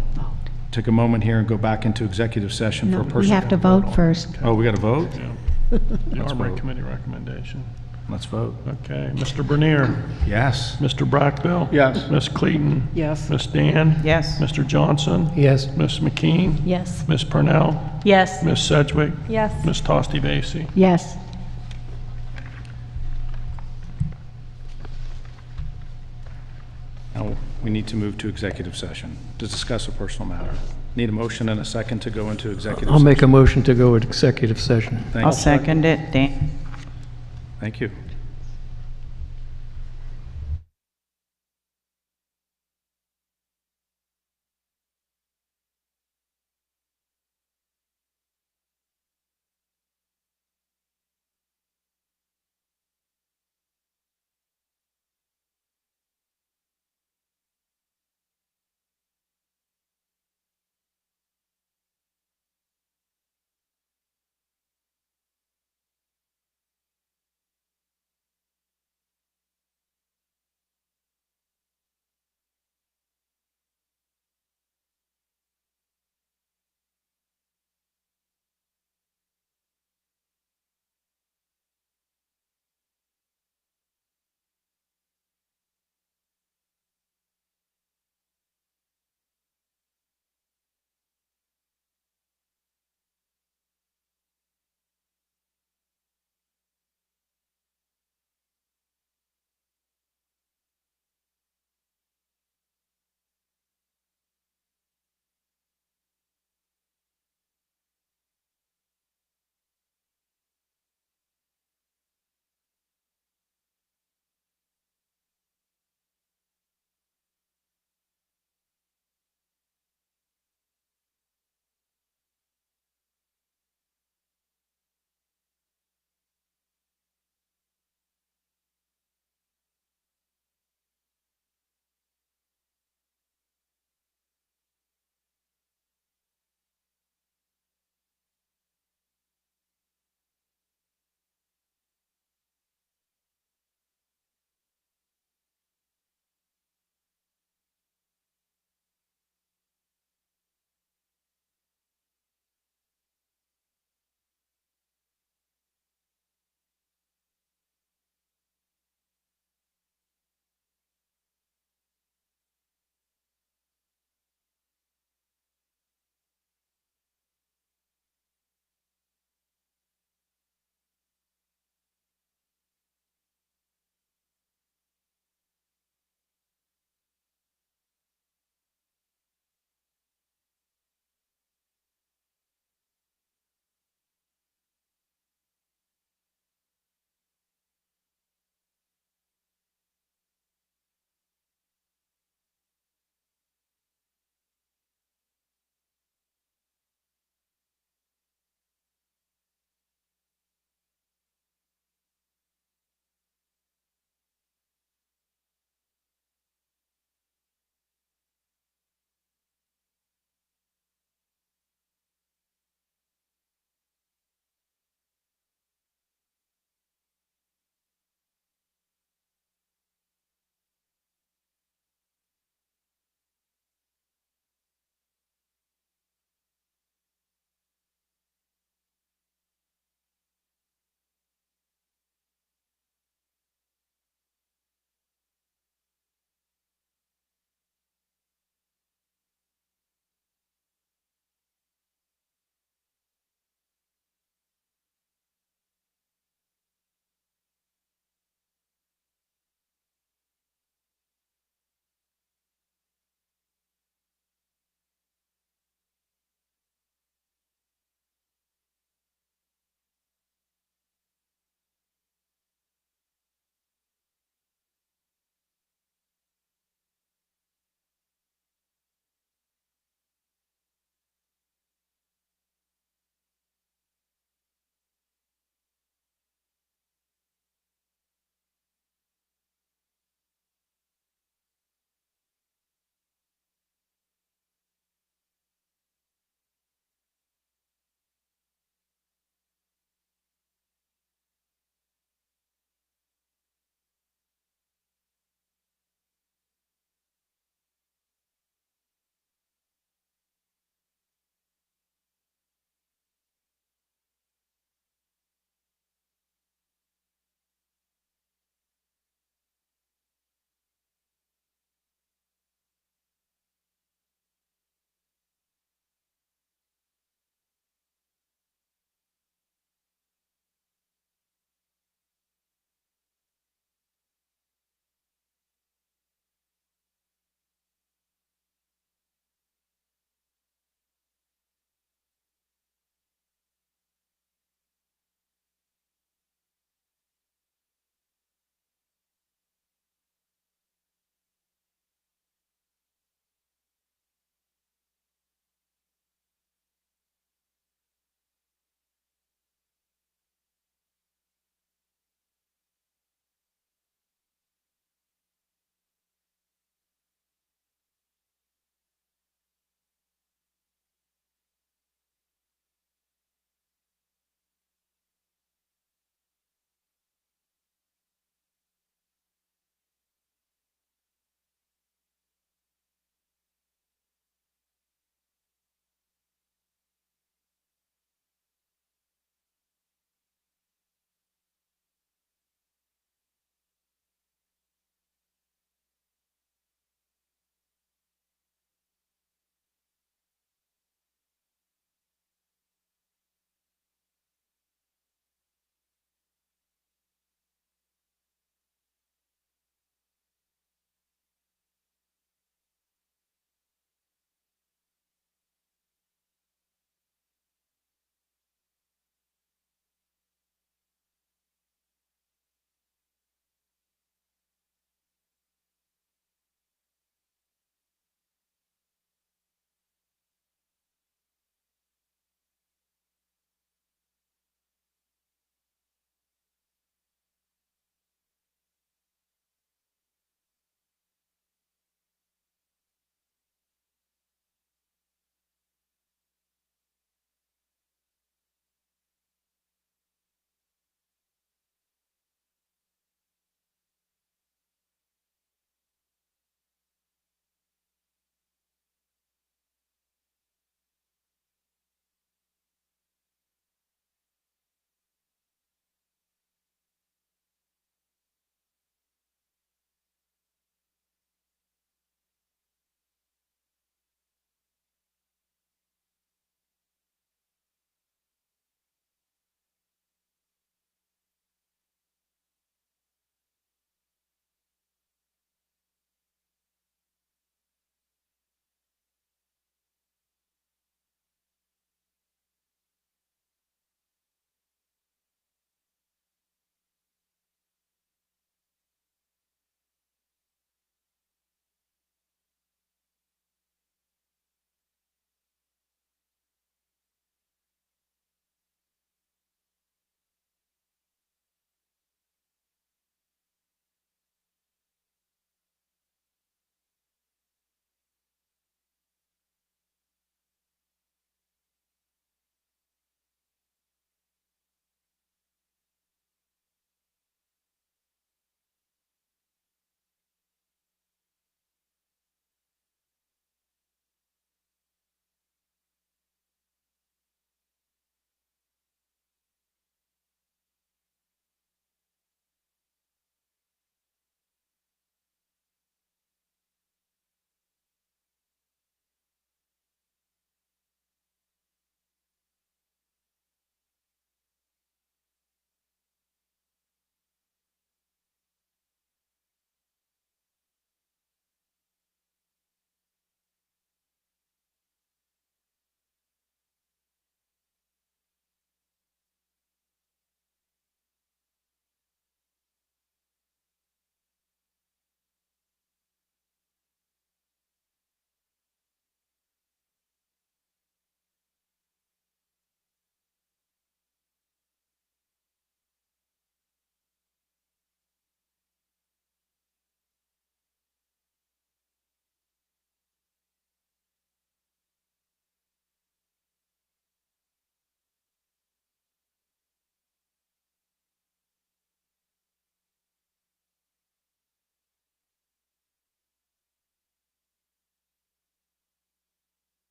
take a moment here and go back into executive session No, for a person. we have to vote first. Oh, we got to vote? Yeah. The Let's Armory vote. Committee recommendation. Let's vote. Okay, Mr. Bernier. Yes. Mr. Brackbill. Yes. Ms. Clayton. Yes. Ms. Dan. Yes. Mr. Johnson. Yes. Ms. McKean. Yes. Ms. Purnell. Yes. Ms. Sedgwick. Yes. Ms. Tosti Vasey. Yes. Now, we need to move to executive session to discuss a personal matter. Need a motion and a second to go into executive I'll session. make a motion to go into executive session. Thank I'll you. second it. Dan? Thank you.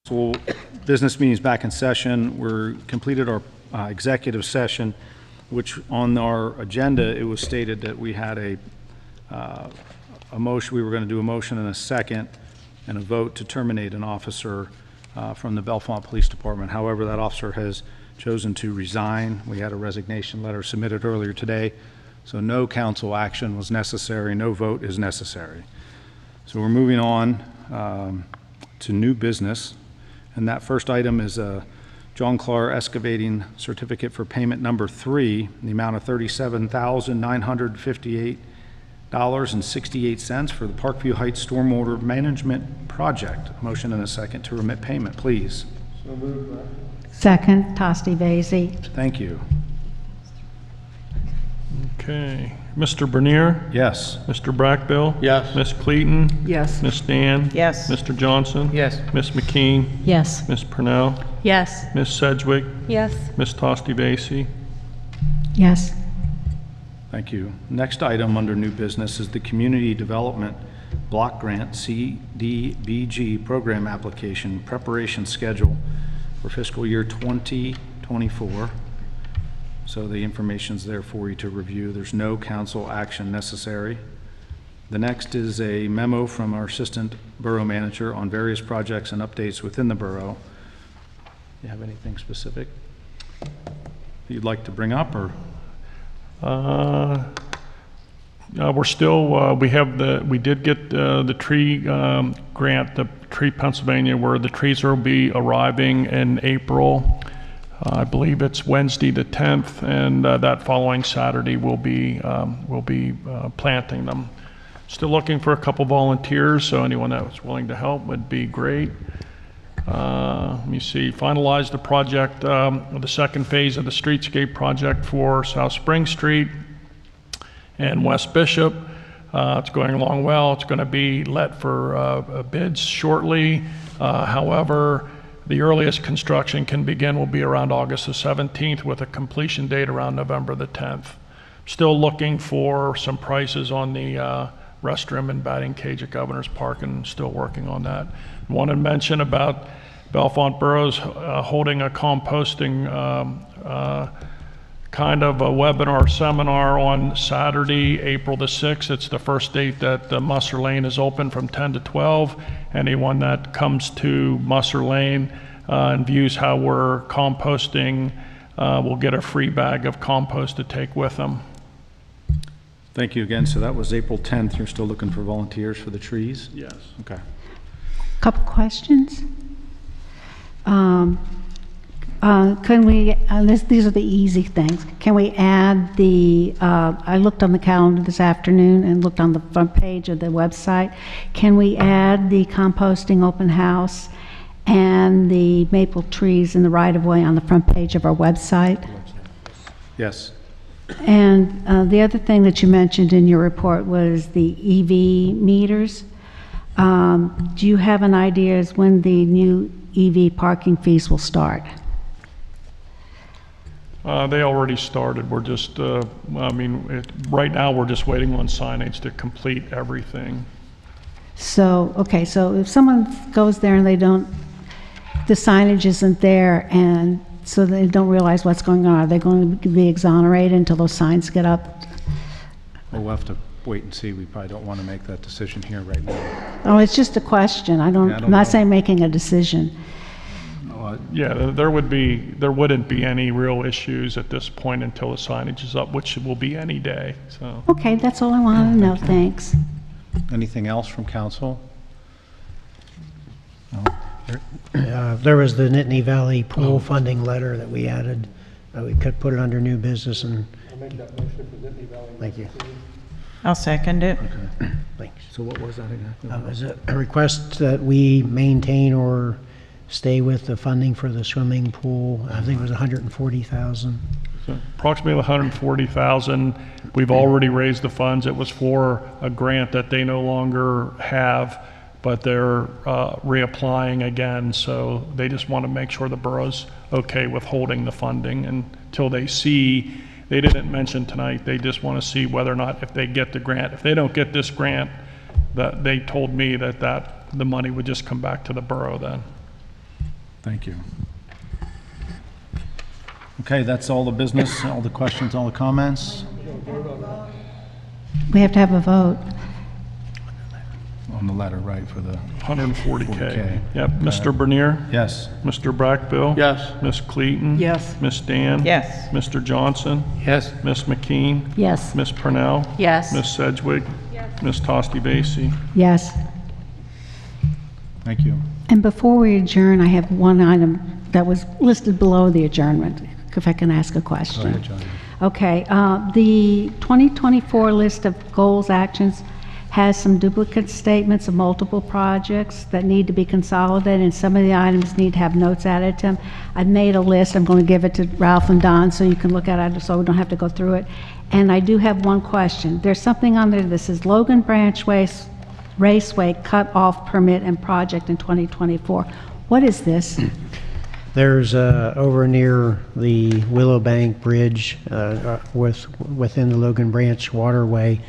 So business meetings back in session. We're completed our executive session, which on our agenda, it was stated that we had a motion, we were going to do a motion and a second and a vote to terminate an officer from the Bellefonte Police Department. However, that officer has chosen to resign. We had a resignation letter submitted earlier today, so no council action was necessary, no vote is necessary. So we're moving on to new business. And that first item is a John Clark Excavating Certificate for Payment Number 3, in the amount of $37,958.68 for the Parkview Heights Stormwater Management Project. Motion and a second to remit payment, please. So moved, Mayor. Second, Tosti Vasey. Thank you. Okay. Mr. Bernier? Yes. Mr. Brackbill? Yes. Ms. Clayton? Yes. Ms. Dan? Yes. Mr. Johnson? Yes. Ms. McKean? Yes. Ms. Purnell? Yes. Ms. Sedgwick? Yes. Ms. Tosti Vasey? Yes. Thank you. Next item under new business is the Community Development Block Grant CDBG Program Application Preparation Schedule for fiscal year 2024. So the information's there for you to review. There's no council action necessary. The next is a memo from our Assistant Borough Manager on various projects and updates within the borough. You have anything specific you'd like to bring up, or? We're still, we did get the tree grant, the Tree Pennsylvania, where the trees will be arriving in April. I believe it's Wednesday the 10th, and that following Saturday we'll be planting them. Still looking for a couple volunteers, so anyone that was willing to help would be great. Let me see, finalized the project, the second phase of the streetscape project for South Spring Street and West Bishop. It's going along well. It's going to be let for bids shortly. However, the earliest construction can begin will be around August the 17th with a completion date around November the 10th. Still looking for some prices on the restroom and batting cage at Governor's Park, and still working on that. Want to mention about Bellefonte Borough's holding a composting kind of a webinar seminar on Saturday, April the 6th. It's the first date that Musser Lane is open from 10 to 12. Anyone that comes to Musser Lane and views how we're composting will get a free bag of compost to take with them. Thank you again. So that was April 10th. You're still looking for volunteers for the trees? Yes. Okay. Couple questions. Can we, these are the easy things. Can we add the, I looked on the calendar this afternoon and looked on the front page of the website. Can we add the composting open house and the maple trees in the right-of-way on the front page of our website? Yes. And the other thing that you mentioned in your report was the EV meters. Do you have an idea as when the new EV parking fees will start? They already started. We're just, right now we're just waiting on signage to complete everything. So, okay, so if someone goes there and they don't, the signage isn't there, and so they don't realize what's going on, are they going to be exonerated until those signs get up? Well, we'll have to wait and see. We probably don't want to make that decision here right now. Oh, it's just a question. I'm not know. saying making a decision. Yeah, there wouldn't be any real issues at this point until the signage is up, which will be any day, so. Okay, that's all I wanted to know. Thanks. Anything else from council? There was the Nittany Valley pool funding letter that we added. We could put it under new business and. I'll make that motion for Nittany Valley. Thank you. I'll second it. Okay. Thanks. So what was that exactly? It was a request that we maintain or stay with the funding for the swimming pool. I think it was $140,000. So approximately 140,000. We've already raised the funds. It was for a grant that they no longer have, but they're reapplying again. So they just want to make sure the borough's okay with holding the funding until they see. They didn't mention tonight, they just want to see whether or not if they get the grant. If they don't get this grant, that they told me that the money would just come back to the borough then. Thank you. Okay, that's all the business, all the questions, all the comments We have to have a vote. on the letter, right, for the 140K. Yep. Mr. Bernier? Yes. Mr. Brackbill? Yes. Ms. Clayton? Yes. Ms. Dan? Yes. Mr. Johnson? Yes. Ms. McKean? Yes. Ms. Purnell? Yes. Ms. Sedgwick? Yes. Ms. Tosti Vasey? Yes. Thank you. And before we adjourn, I have one item that was listed below the adjournment, if I can ask a question. Go ahead, John. Okay, the 2024 list of goals, actions has some duplicate statements of multiple projects that need to be consolidated, and some of the items need to have notes added to them. I've made a list. I'm going to give it to Ralph and Don so you can look at it, so we don't have to go through it. And I do have one question. There's something on there that says Logan Branch Raceway cut-off permit and project in 2024. What is this? There's over near the Willowbank Bridge within the Logan Branch waterway,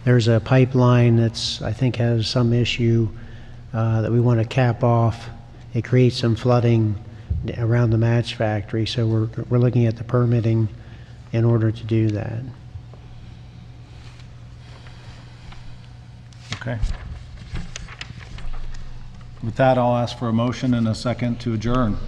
there's a pipeline that's, I think, has some issue that we want to cap off. It creates some flooding around the match factory, so we're looking at the permitting in order to do that. Okay. With that, I'll ask for a motion and a second to adjourn.